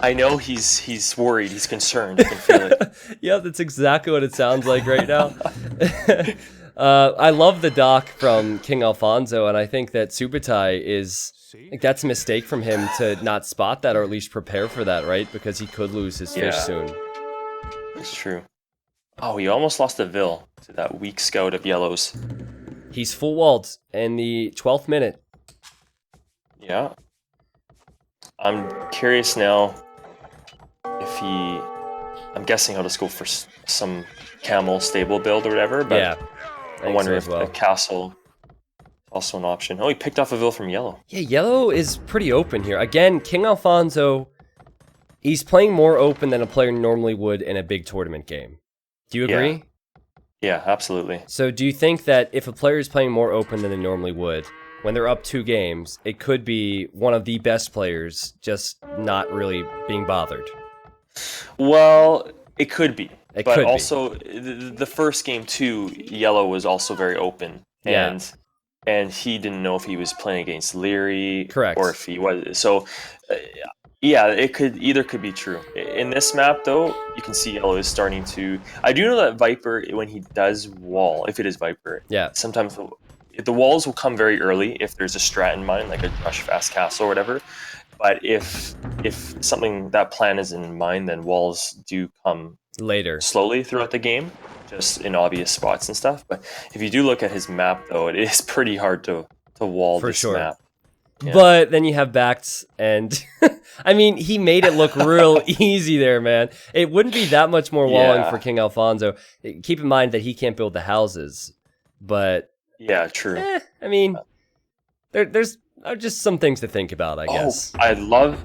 Speaker 1: I know he's worried, he's concerned. I can feel it.
Speaker 2: Yeah, that's exactly what it sounds like right now. I love the doc from King Alfonso, and I think that Subotai that's a mistake from him to not spot that, or at least prepare for that, right? Because he could lose his fish soon.
Speaker 1: That's true. Oh, he almost lost a vill to that weak scout of yellows.
Speaker 2: He's full walled in the 12th minute.
Speaker 1: Yeah. I'm curious now if I'm guessing he'll just go for some camel stable build or whatever, but
Speaker 2: yeah,
Speaker 1: I wonder if the castle is also an option. Oh, he picked off a vill from yellow.
Speaker 2: Yeah, yellow is pretty open here. Again, King Alfonso, he's playing more open than a player normally would in a big tournament game. Do you agree?
Speaker 1: Yeah, absolutely.
Speaker 2: So do you think that if a player is playing more open than they normally would, when they're up 2 games, it could be one of the best players just not really being bothered?
Speaker 1: Well, it could be.
Speaker 2: But
Speaker 1: also, the first game too, yellow was also very open. And he didn't know if he was playing against Leary.
Speaker 2: Correct.
Speaker 1: Or if he was. So, yeah, it could be true. In this map, though, you can see yellow is starting to... I do know that Viper, when he does wall, if it is Viper, sometimes the walls will come very early if there's a strat in mind, like a rush fast castle or whatever. But if something, that plan is in mind, then walls do come
Speaker 2: later,
Speaker 1: slowly throughout the game, just in obvious spots and stuff. But if you do look at his map, though, it is pretty hard to wall this map. Yeah.
Speaker 2: But then you have backs, and I mean, he made it look real easy there, man. It wouldn't be that much more walling for King Alfonso. Keep in mind that he can't build the houses, but
Speaker 1: yeah, true.
Speaker 2: I mean, there's just some things to think about, I guess.
Speaker 1: I love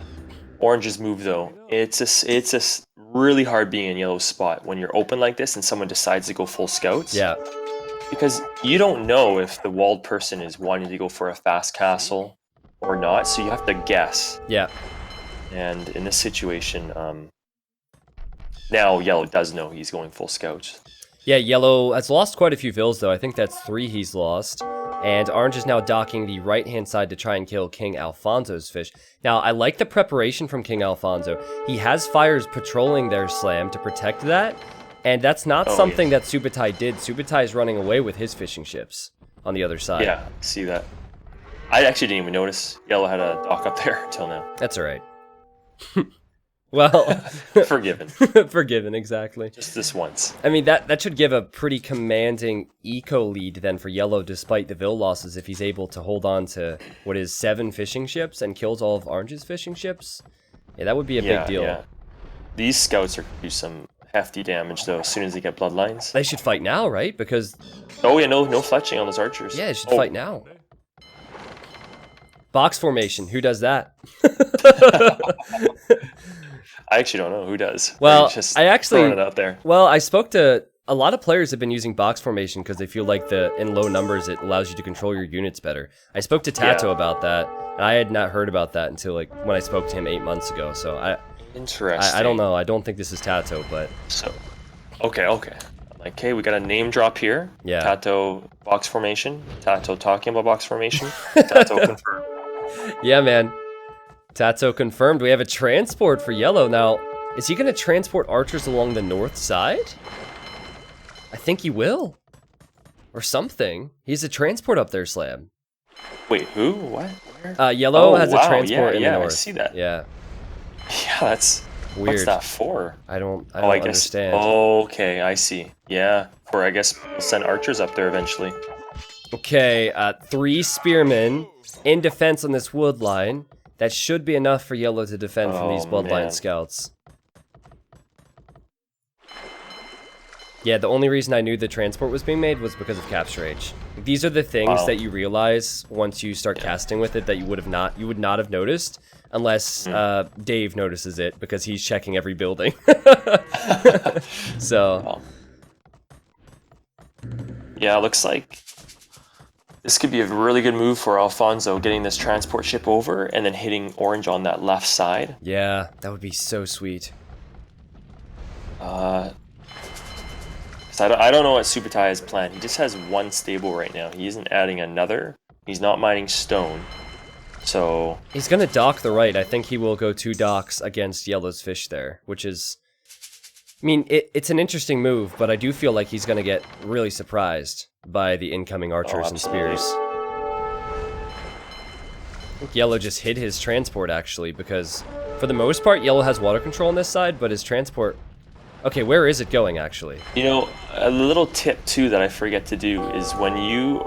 Speaker 1: Orange's move, though. It's a really hard being in yellow spot when you're open like this and someone decides to go full scouts.
Speaker 2: Yeah.
Speaker 1: Because you don't know if the walled person is wanting to go for a fast castle or not, so you have to guess.
Speaker 2: Yeah.
Speaker 1: And in this situation, now yellow does know he's going full scouts.
Speaker 2: Yeah, yellow has lost quite a few vills, though. I think that's 3 he's lost. And orange is now docking the right-hand side to try and kill King Alfonso's fish. Now, I like the preparation from King Alfonso. He has fires patrolling their slam to protect that. And that's not something that Subotai did. Subotai is running away with his fishing ships on the other side.
Speaker 1: Yeah, see that. I actually didn't even notice yellow had a dock up there until now.
Speaker 2: That's all right. Well,
Speaker 1: Forgiven.
Speaker 2: forgiven, exactly.
Speaker 1: Just this once.
Speaker 2: I mean, that should give a pretty commanding eco lead then for Yellow, despite the Vil losses, if he's able to hold on to what is 7 fishing ships and kills all of Orange's fishing ships. Yeah, that would be a big deal.
Speaker 1: Yeah. These scouts are going to do some hefty damage, though, as soon as they get bloodlines.
Speaker 2: They should fight now, right? Because...
Speaker 1: Oh, yeah, no fletching on those archers.
Speaker 2: Yeah, they should fight now. Box formation, who does that?
Speaker 1: I actually don't know who does.
Speaker 2: Well,
Speaker 1: just
Speaker 2: I actually...
Speaker 1: throwing it out there.
Speaker 2: Well, I spoke to... A lot of players have been using box formation because they feel like in low numbers it allows you to control your units better. I spoke to Tato about that, and I had not heard about that until like when I spoke to him 8 months ago. So
Speaker 1: Interesting.
Speaker 2: I don't know. I don't think this is Tato, but
Speaker 1: so okay. I'm like, okay, we got a name drop here.
Speaker 2: Yeah.
Speaker 1: Tato box formation. Tato talking about box formation. Tato confirmed.
Speaker 2: Yeah, man. Tato confirmed. We have a transport for Yellow now. Is he going to transport archers along the north side? I think he will. Or something. He's a transport up there, Slab.
Speaker 1: Wait, who? What? Where?
Speaker 2: Yellow has a transport in the north.
Speaker 1: I see that.
Speaker 2: Yeah.
Speaker 1: Yeah, that's
Speaker 2: weird.
Speaker 1: What's that for?
Speaker 2: I don't
Speaker 1: guess.
Speaker 2: understand.
Speaker 1: Okay, I see. Yeah, for I guess we'll send archers up there eventually.
Speaker 2: Okay, 3 spearmen in defense on this wood line. That should be enough for Yellow to defend from these bloodline scouts. Yeah, the only reason I knew the transport was being made was because of Capture H. These are the things that you realize once you start casting with it that you would not have noticed unless Dave notices it because he's checking every building. So
Speaker 1: yeah, it looks like this could be a really good move for Alfonso, getting this transport ship over and then hitting Orange on that left side.
Speaker 2: Yeah, that would be so sweet.
Speaker 1: So I don't know what Subotai has planned. He just has 1 stable right now. He isn't adding another. He's not mining stone. So
Speaker 2: he's gonna dock the right. I think he will go 2 docks against Yellow's fish there, which is... I mean, it's an interesting move, but I do feel like he's gonna get really surprised by the incoming archers and spears. I think Yellow just hid his transport, actually, because for the most part, Yellow has water control on this side, but his transport... Okay, where is it going, actually?
Speaker 1: You know, a little tip, too, that I forget to do is when you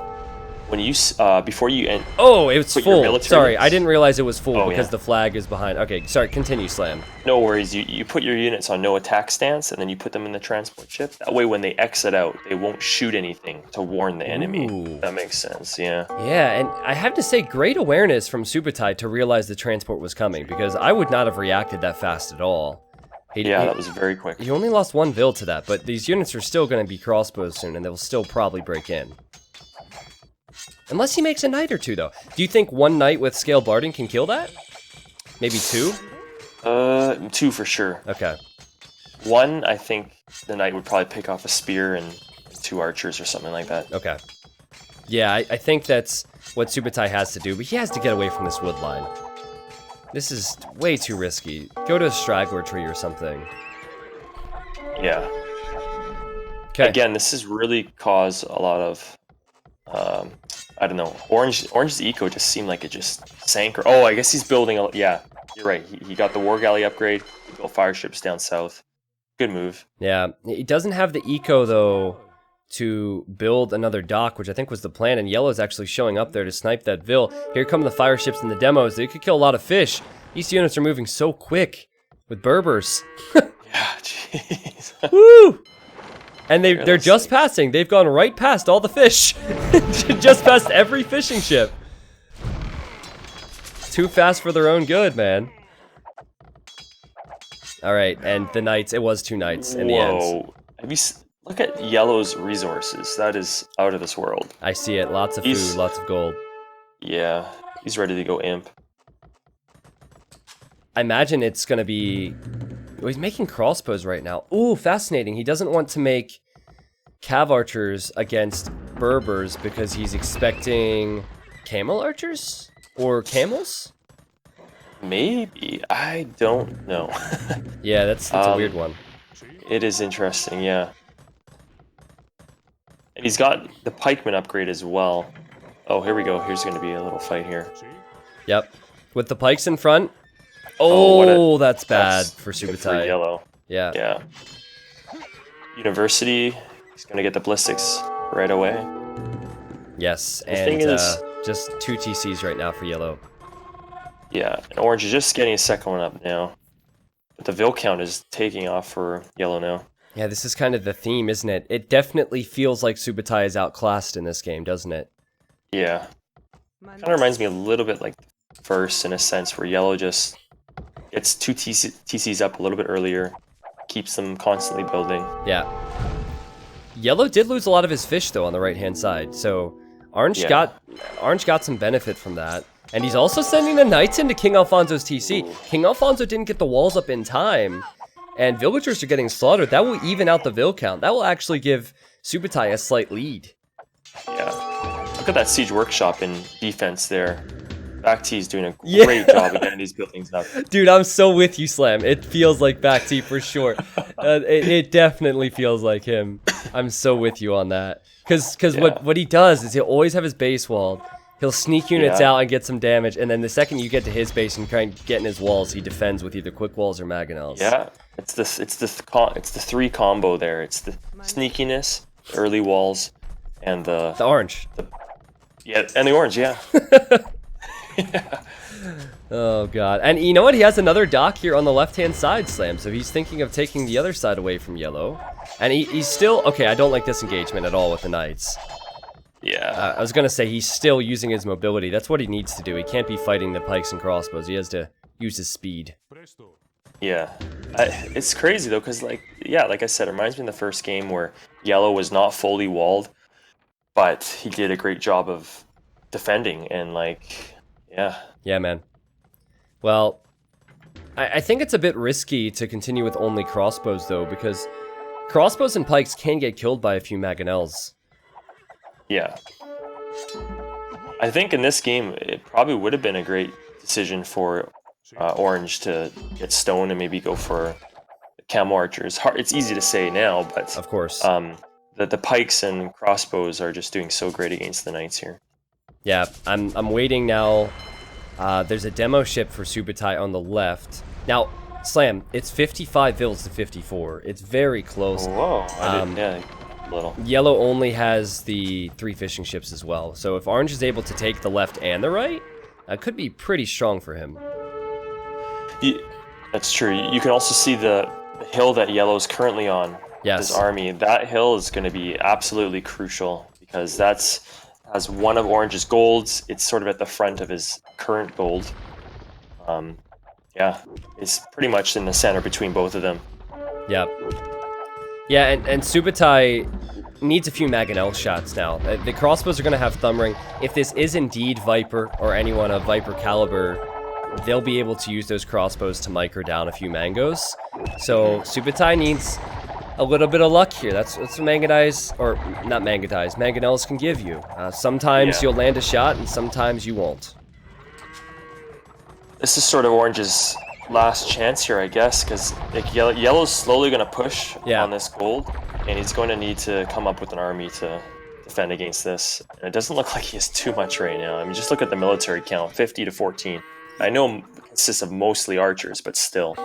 Speaker 1: before you end...
Speaker 2: Oh, it's full. Sorry,
Speaker 1: units.
Speaker 2: I didn't realize it was full because the flag is behind. Okay, sorry, continue, Slam.
Speaker 1: No worries. You put your units on no attack stance, and then you put them in the transport ship. That way, when they exit out, they won't shoot anything to warn the enemy.
Speaker 2: Ooh.
Speaker 1: That makes sense, yeah.
Speaker 2: Yeah, and I have to say, great awareness from Subotai to realize the transport was coming, because I would not have reacted that fast at all.
Speaker 1: That was very quick.
Speaker 2: He only lost 1 Vil to that, but these units are still going to be crossbows soon, and they'll still probably break in. Unless he makes a knight or 2, though. Do you think 1 knight with scale barding can kill that? Maybe 2?
Speaker 1: 2 for sure.
Speaker 2: Okay.
Speaker 1: 1, I think the knight would probably pick off a spear and 2 archers or something like that.
Speaker 2: Okay. Yeah, I think that's what Subotai has to do, but he has to get away from this wood line. This is way too risky. Go to a straggler tree or something.
Speaker 1: Yeah.
Speaker 2: Okay.
Speaker 1: Again, this has really caused a lot of... I don't know. Orange's eco just seemed like it just sank. Oh, I guess he's building a... Yeah, you're right. He got the War Galley upgrade. He built fire ships down south. Good move.
Speaker 2: Yeah. He doesn't have the eco, though, to build another dock, which I think was the plan, and Yellow's actually showing up there to snipe that Vil. Here come the fire ships and the demos. They could kill a lot of fish. These units are moving so quick with Berbers.
Speaker 1: Yeah, jeez.
Speaker 2: Woo! And they're just passing. They've gone right past all the fish. Just past every fishing ship. Too fast for their own good, man. Alright, and the knights, it was 2 knights in the end.
Speaker 1: Have you look at Yellow's resources. That is out of this world.
Speaker 2: I see it. Lots of food, lots of gold.
Speaker 1: Yeah, he's ready to go imp.
Speaker 2: I imagine it's going to be... Oh, he's making crossbows right now. Ooh, fascinating. He doesn't want to make cav archers against Berbers because he's expecting camel archers? Or camels?
Speaker 1: Maybe. I don't know.
Speaker 2: Yeah, that's a weird one.
Speaker 1: It is interesting, yeah. And he's got the pikeman upgrade as well. Oh, here we go. Here's going to be a little fight here.
Speaker 2: Yep. With the pikes in front, Oh, that's bad for
Speaker 1: good for
Speaker 2: Subotai.
Speaker 1: yellow.
Speaker 2: Yeah.
Speaker 1: Yeah. University, he's gonna get the ballistics right away.
Speaker 2: Yes,
Speaker 1: The
Speaker 2: and
Speaker 1: thing is,
Speaker 2: just 2 TCs right now for yellow.
Speaker 1: yeah, and orange is just getting a second one up now. But the Vil count is taking off for yellow now.
Speaker 2: Yeah, this is kind of the theme, isn't it? It definitely feels like Subotai is outclassed in this game, doesn't it?
Speaker 1: Yeah. Kind of reminds me a little bit like first in a sense, where yellow just gets 2 TCs up a little bit earlier, keeps them constantly building.
Speaker 2: Yeah. Yellow did lose a lot of his fish though on the right-hand side, so Orange got some benefit from that. And he's also sending the knights into King Alfonso's TC.
Speaker 1: Ooh.
Speaker 2: King Alfonso didn't get the walls up in time, and villagers are getting slaughtered. That will even out the Vil count. That will actually give Subotai a slight lead.
Speaker 1: Yeah. Look at that siege workshop in defense there. Back T is doing a great job of getting these buildings up.
Speaker 2: Dude, I'm so with you, Slam. It feels like Back T for sure. It definitely feels like him. I'm so with you on that. Because what he does is he'll always have his base walled. He'll sneak units out and get some damage, and then the second you get to his base and try and get in his walls, he defends with either quick walls or mangonels.
Speaker 1: Yeah, it's the 3 combo there. It's the sneakiness, early walls, and the
Speaker 2: orange.
Speaker 1: And the orange, yeah.
Speaker 2: Yeah. Oh god. And you know what? He has another dock here on the left-hand side, Slam, so he's thinking of taking the other side away from yellow. And he's still... Okay, I don't like this engagement at all with the knights.
Speaker 1: Yeah.
Speaker 2: I was gonna say he's still using his mobility. That's what he needs to do. He can't be fighting the pikes and crossbows. He has to use his speed.
Speaker 1: Yeah. It's crazy though, because like I said, it reminds me of the first game where yellow was not fully walled, but he did a great job of defending and like, yeah.
Speaker 2: Yeah, man. Well, I think it's a bit risky to continue with only crossbows though, because crossbows and pikes can get killed by a few mangonels.
Speaker 1: Yeah. I think in this game, it probably would have been a great decision for Orange to get stone and maybe go for camo archers. It's easy to say now, but
Speaker 2: of course,
Speaker 1: the pikes and crossbows are just doing so great against the knights here.
Speaker 2: Yeah, I'm waiting now. There's a demo ship for Subotai on the left. Now, Slam, it's 55 vils to 54. It's very close.
Speaker 1: Whoa, yeah. Little.
Speaker 2: Yellow only has the 3 fishing ships as well, so if Orange is able to take the left and the right, that could be pretty strong for him.
Speaker 1: That's true. You can also see the hill that Yellow's currently on.
Speaker 2: Yes.
Speaker 1: His army. That hill is going to be absolutely crucial because has one of Orange's golds. It's sort of at the front of his current gold. Yeah, it's pretty much in the center between both of them.
Speaker 2: Yep. Yeah, and Subotai needs a few mangonel shots now. The crossbows are going to have thumb ring. If this is indeed Viper or anyone of Viper caliber, they'll be able to use those crossbows to micro down a few mangos. So Subotai needs a little bit of luck here. That's what mangonels, or not mangonels, mangonels can give you. Sometimes you'll land a shot, and sometimes you won't.
Speaker 1: This is sort of Orange's last chance here, I guess, because like, Yellow's slowly going to push on this gold, and he's going to need to come up with an army to defend against this. And it doesn't look like he has too much right now. I mean, just look at the military count, 50 to 14. I know it consists of mostly archers, but still.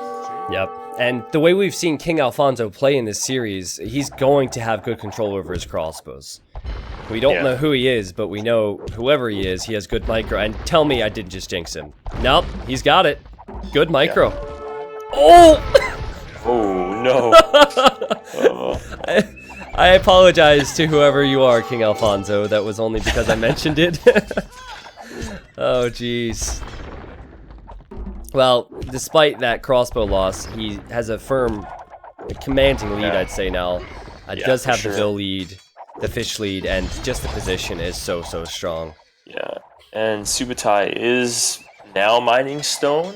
Speaker 2: Yep. And the way we've seen King Alfonso play in this series, he's going to have good control over his crossbows. We don't know who he is, but we know whoever he is, he has good micro. And tell me I didn't just jinx him. Nope, he's got it. Good micro. Yeah. Oh!
Speaker 1: Oh, no.
Speaker 2: I apologize to whoever you are, King Alfonso. That was only because I mentioned it. Oh, jeez. Well, despite that crossbow loss, he has a firm, commanding lead, I'd say now. Does have the Vil lead, the fish lead, and just the position is so strong.
Speaker 1: Yeah, and Subotai is now mining stone.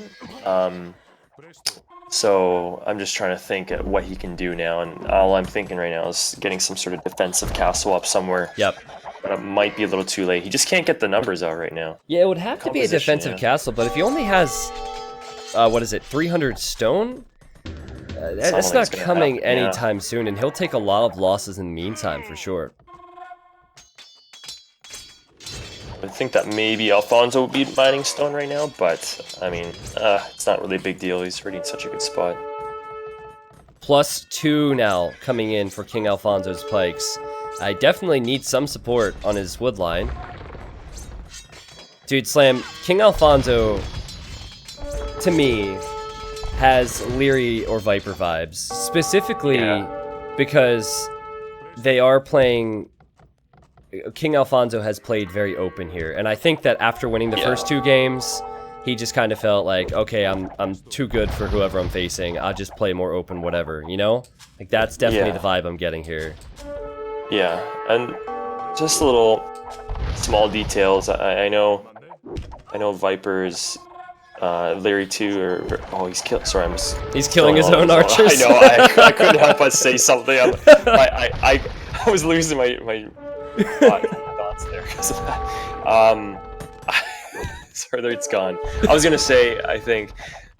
Speaker 1: So I'm just trying to think at what he can do now, and all I'm thinking right now is getting some sort of defensive castle up somewhere.
Speaker 2: Yep.
Speaker 1: But it might be a little too late. He just can't get the numbers out right now.
Speaker 2: Yeah, it would have to be a defensive castle, but if he only has, 300 stone? That's not coming anytime soon, and he'll take a lot of losses in the meantime, for sure.
Speaker 1: would think that maybe Alfonso would be mining stone right now, but I mean, it's not really a big deal. He's already in such a good spot.
Speaker 2: +2 now coming in for King Alfonso's pikes. I definitely need some support on his wood line. Dude, Slam, King Alfonso, to me, has Leary or Viper vibes. Specifically because they are playing... King Alfonso has played very open here, and I think that after winning the first 2 games, he just kind of felt like, okay, I'm too good for whoever I'm facing. I'll just play more open, whatever, you know? Like, that's definitely the vibe I'm getting here.
Speaker 1: Yeah, and just little small details. I know Viper's Leary 2 or he's killing. Sorry,
Speaker 2: he's killing his own archers.
Speaker 1: I know. I couldn't help but say something. I was losing my thoughts there because of that. Sorry, it's gone. I was gonna say, I think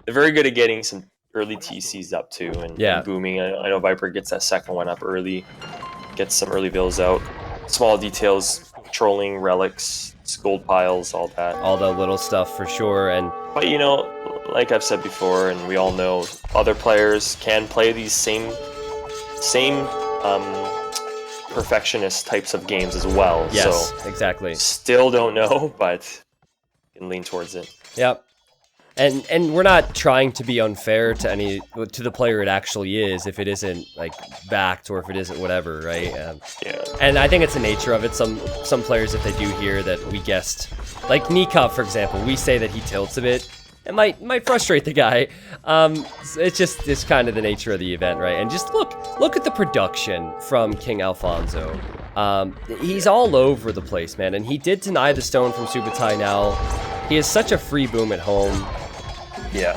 Speaker 1: they're very good at getting some early TCs up too, and booming. I know Viper gets that second one up early, gets some early bills out. Small details, trolling relics, gold piles, all that.
Speaker 2: All the little stuff for sure.
Speaker 1: But you know, like I've said before, and we all know, other players can play these same perfectionist types of games as well.
Speaker 2: Yes,
Speaker 1: so
Speaker 2: exactly.
Speaker 1: Still don't know, but can lean towards it.
Speaker 2: Yep. And we're not trying to be unfair to the player it actually is, if it isn't like backed or if it isn't whatever, right? And I think it's the nature of it. Some players, if they do hear that we guessed, like Nikov, for example, we say that he tilts a bit. It might frustrate the guy. It's kind of the nature of the event, right? And just look at the production from King Alfonso. He's all over the place, man. And he did deny the stone from Subotai now. He has such a free boom at home.
Speaker 1: Yeah.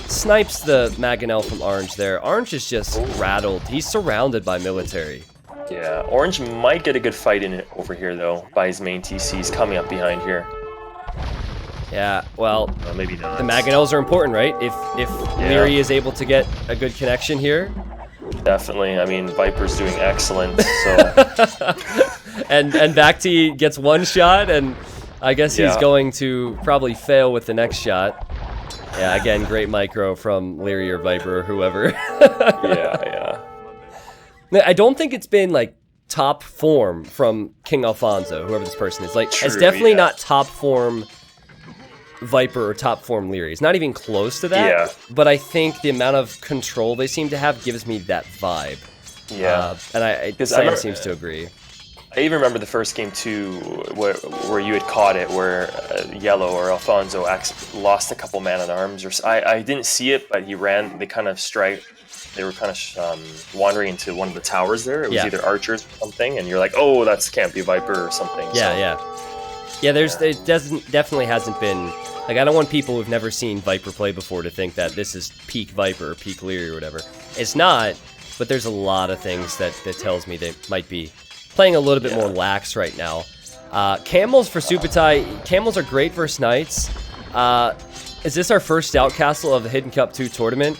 Speaker 2: Snipes the Mangonel from Orange there. Orange is just rattled. He's surrounded by military.
Speaker 1: Yeah, Orange might get a good fight in it over here, though, by his main TCs coming up behind here.
Speaker 2: Yeah, well,
Speaker 1: maybe not.
Speaker 2: The Mangonels are important, right? If Leary is able to get a good connection here.
Speaker 1: Definitely. I mean, Viper's doing excellent, so...
Speaker 2: and Bacti gets one shot, and I guess he's going to probably fail with the next shot. Yeah, again, great micro from Leary or Viper or whoever.
Speaker 1: yeah.
Speaker 2: I don't think it's been, like, top form from King Alfonso, whoever this person is. Like, it's definitely not top form Viper or top form Leary. It's not even close to that.
Speaker 1: Yeah.
Speaker 2: But I think the amount of control they seem to have gives me that vibe.
Speaker 1: Yeah.
Speaker 2: And Sam seems to agree.
Speaker 1: I even remember the first game too, where you had caught it, where Yellow or Alfonso lost a couple man-at-arms. Or I didn't see it, but he ran. They kind of They were kind of wandering into one of the towers there. It was either archers or something, and you're like, oh, that's can't be Viper or something.
Speaker 2: Yeah. It definitely hasn't been. Like, I don't want people who've never seen Viper play before to think that this is peak Viper or peak Leary or whatever. It's not, but there's a lot of things that tells me they might be playing a little bit more lax right now. Camels for Subotai. Camels are great versus Knights. Is this our first Outcastle of the Hidden Cup 2 tournament?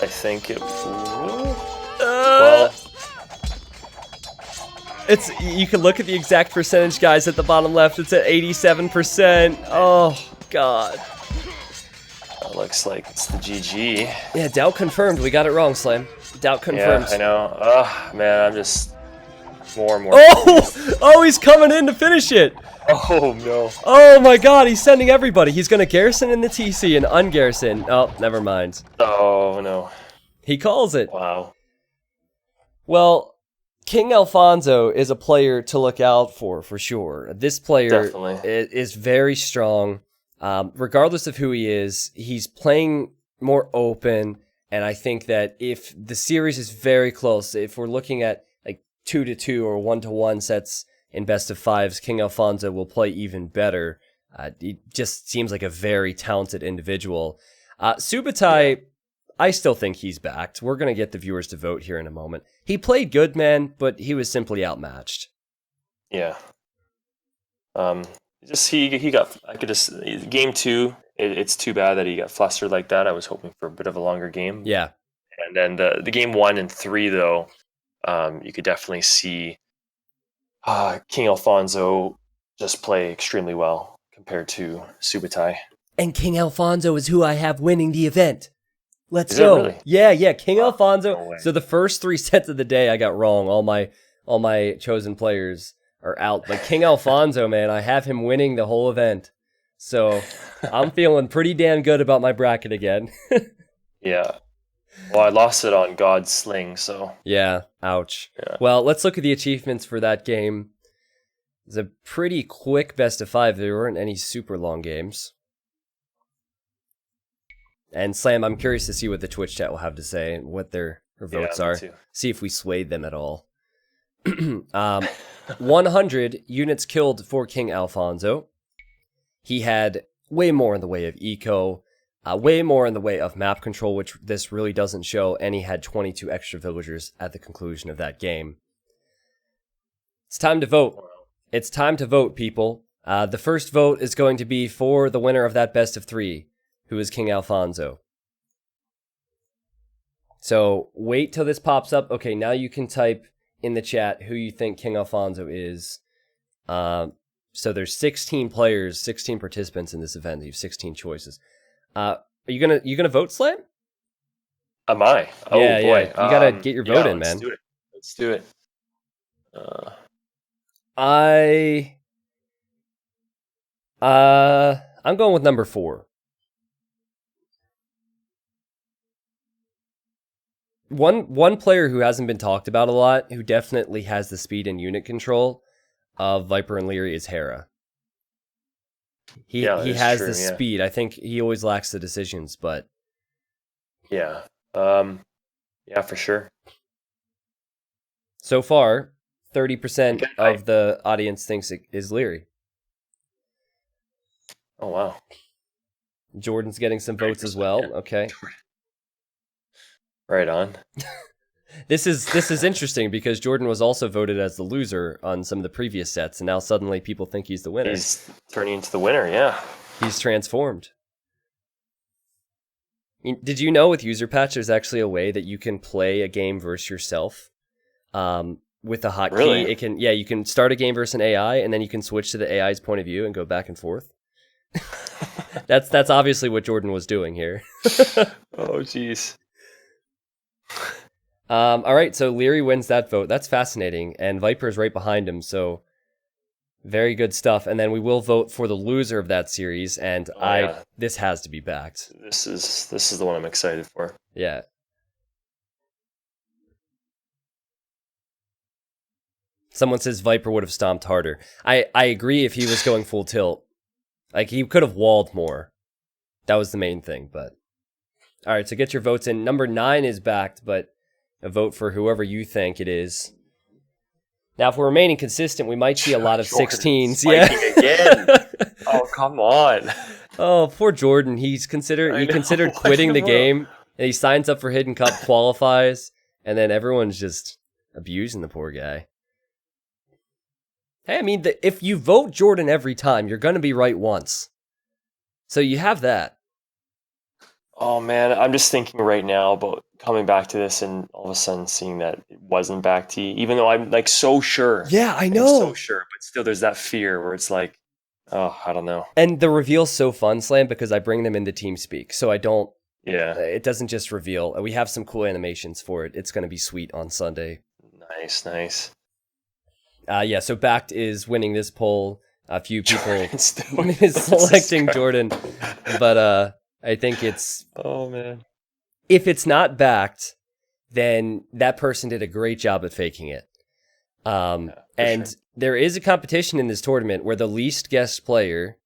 Speaker 1: I think it... well...
Speaker 2: You can look at the exact percentage, guys, at the bottom left. It's at 87%. Oh, God.
Speaker 1: That looks like it's the GG.
Speaker 2: Yeah, doubt confirmed. We got it wrong, Slam. Doubt confirmed.
Speaker 1: Yeah, I know. Oh, man, I'm just... More and more.
Speaker 2: Oh, he's coming in to finish it.
Speaker 1: Oh, no.
Speaker 2: Oh, my God. He's sending everybody. He's going to garrison in the TC and ungarrison. Oh, never mind.
Speaker 1: Oh, no.
Speaker 2: He calls it.
Speaker 1: Wow.
Speaker 2: Well, King Alfonso is a player to look out for sure. This player is very strong. Regardless of who he is, he's playing more open. And I think that if the series is very close, if we're looking at 2-2 or 1-1 sets in best of fives, King Alfonso will play even better. He just seems like a very talented individual. Subotai, I still think he's backed. We're going to get the viewers to vote here in a moment. He played good, man, but he was simply outmatched.
Speaker 1: Yeah. He got. Game 2. It's too bad that he got flustered like that. I was hoping for a bit of a longer game.
Speaker 2: Yeah.
Speaker 1: And then the game 1 and 3 though. You could definitely see King Alfonso just play extremely well compared to Subotai.
Speaker 2: And King Alfonso is who I have winning the event. Let's
Speaker 1: Is it
Speaker 2: go.
Speaker 1: really?
Speaker 2: Yeah, King
Speaker 1: Wow,
Speaker 2: Alfonso.
Speaker 1: no way.
Speaker 2: So the first 3 sets of the day I got wrong. All my chosen players are out. But King Alfonso, man, I have him winning the whole event. So I'm feeling pretty damn good about my bracket again.
Speaker 1: Yeah. Well, I lost it on God's Sling, so
Speaker 2: Yeah, ouch.
Speaker 1: yeah.
Speaker 2: Well, let's look at the achievements for that game. It's a pretty quick best of 5. There weren't any super long games. And Slam, I'm curious to see what the Twitch chat will have to say and what their votes
Speaker 1: me
Speaker 2: are.
Speaker 1: too.
Speaker 2: See if we swayed them at all. 100 units killed for King Alfonso. He had way more in the way of eco, way more in the way of map control, which this really doesn't show, and he had 22 extra villagers at the conclusion of that game. It's time to vote. It's time to vote, people. The first vote is going to be for the winner of that best of 3, who is King Alfonso. So wait till this pops up. Okay, now you can type in the chat who you think King Alfonso is. So there's 16 players, 16 participants in this event. You have 16 choices. Are you gonna vote, Slam?
Speaker 1: Am I? Oh
Speaker 2: Yeah,
Speaker 1: boy.
Speaker 2: yeah. You gotta get your vote in, man.
Speaker 1: Let's do it. Let's do it.
Speaker 2: I'm going with number 4. One player who hasn't been talked about a lot, who definitely has the speed and unit control of Viper and Leary, is Hera. He has
Speaker 1: true,
Speaker 2: the speed. I think he always lacks the decisions, but
Speaker 1: yeah, for sure.
Speaker 2: So far, 30% of the audience thinks it is Leary.
Speaker 1: Oh wow.
Speaker 2: Jordan's getting some votes as well.
Speaker 1: Yeah.
Speaker 2: Okay.
Speaker 1: Right on.
Speaker 2: This is interesting because Jordan was also voted as the loser on some of the previous sets, and now suddenly people think he's the winner.
Speaker 1: He's turning into the winner, yeah.
Speaker 2: He's transformed. Did you know with User Patch there's actually a way that you can play a game versus yourself? With a hotkey,
Speaker 1: Really?
Speaker 2: You can start a game versus an AI, and then you can switch to the AI's point of view and go back and forth. That's obviously what Jordan was doing here.
Speaker 1: Oh jeez.
Speaker 2: All right, so Leary wins that vote. That's fascinating, and Viper's right behind him, so very good stuff. And then we will vote for the loser of that series, and this has to be backed.
Speaker 1: This is the one I'm excited for.
Speaker 2: Yeah. Someone says Viper would have stomped harder. I agree if he was going full tilt. Like, he could have walled more. That was the main thing, but... All right, so get your votes in. Number 9 is backed, but a vote for whoever you think it is. Now, if we're remaining consistent, we might see a lot of 16s. Yeah.
Speaker 1: Again. Oh, come on.
Speaker 2: Oh, poor Jordan. He considered quitting the game, and he signs up for Hidden Cup, qualifies, and then everyone's just abusing the poor guy. Hey, I mean, if you vote Jordan every time, you're going to be right once. So you have that.
Speaker 1: Oh man, I'm just thinking right now about coming back to this and all of a sudden seeing that it wasn't back to you, even though I'm like so sure.
Speaker 2: Yeah, I know.
Speaker 1: I'm so sure, but still there's that fear where it's like, oh, I don't know.
Speaker 2: And the reveal's so fun, Slam, because I bring them into TeamSpeak, so I don't...
Speaker 1: Yeah.
Speaker 2: It doesn't just reveal. We have some cool animations for it. It's going to be sweet on Sunday.
Speaker 1: Nice.
Speaker 2: Yeah, so Backed is winning this poll. A few people is selecting Jordan, but I think it's...
Speaker 1: Oh, man.
Speaker 2: If it's not Backed, then that person did a great job at faking it. There is a competition in this tournament where the least guessed player,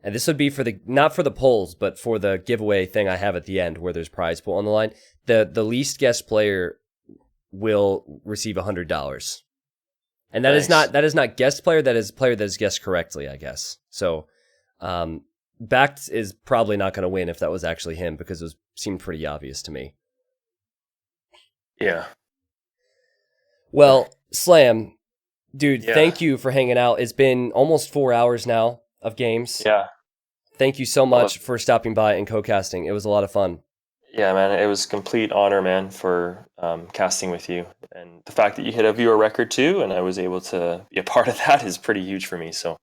Speaker 2: and this would be for not for the polls, but for the giveaway thing I have at the end where there's prize pool on the line, the least guessed player will receive $100. And that is not guest player, that is player that is guessed correctly, I guess. So Backed is probably not going to win if that was actually him, because it seemed pretty obvious to me.
Speaker 1: Yeah.
Speaker 2: Well, Slam, dude, thank you for hanging out. It's been almost 4 hours now of games.
Speaker 1: Yeah.
Speaker 2: Thank you so much for stopping by and co-casting. It was a lot of fun.
Speaker 1: Yeah, man, it was a complete honor, man, for casting with you. And the fact that you hit a viewer record too, and I was able to be a part of that is pretty huge for me. So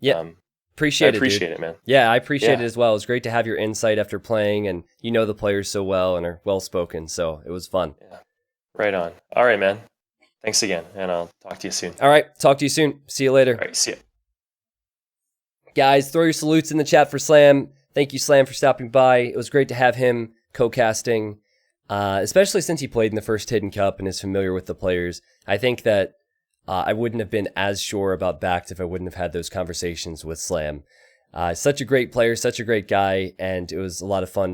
Speaker 2: Yeah.
Speaker 1: I
Speaker 2: Appreciate it, dude.
Speaker 1: appreciate it, man.
Speaker 2: Yeah, I appreciate
Speaker 1: Yeah.
Speaker 2: it as well. It was great to have your insight after playing, and you know the players so well and are well spoken, so it was fun.
Speaker 1: Yeah. Right on. All right, man. Thanks again, and I'll talk to you soon.
Speaker 2: All right, talk to you soon. See you later.
Speaker 1: All right, see ya.
Speaker 2: Guys, throw your salutes in the chat for Slam. Thank you, Slam, for stopping by. It was great to have him co-casting, especially since he played in the first Hidden Cup and is familiar with the players. I think that I wouldn't have been as sure about Baked if I wouldn't have had those conversations with Slam. Such a great player, such a great guy, and it was a lot of fun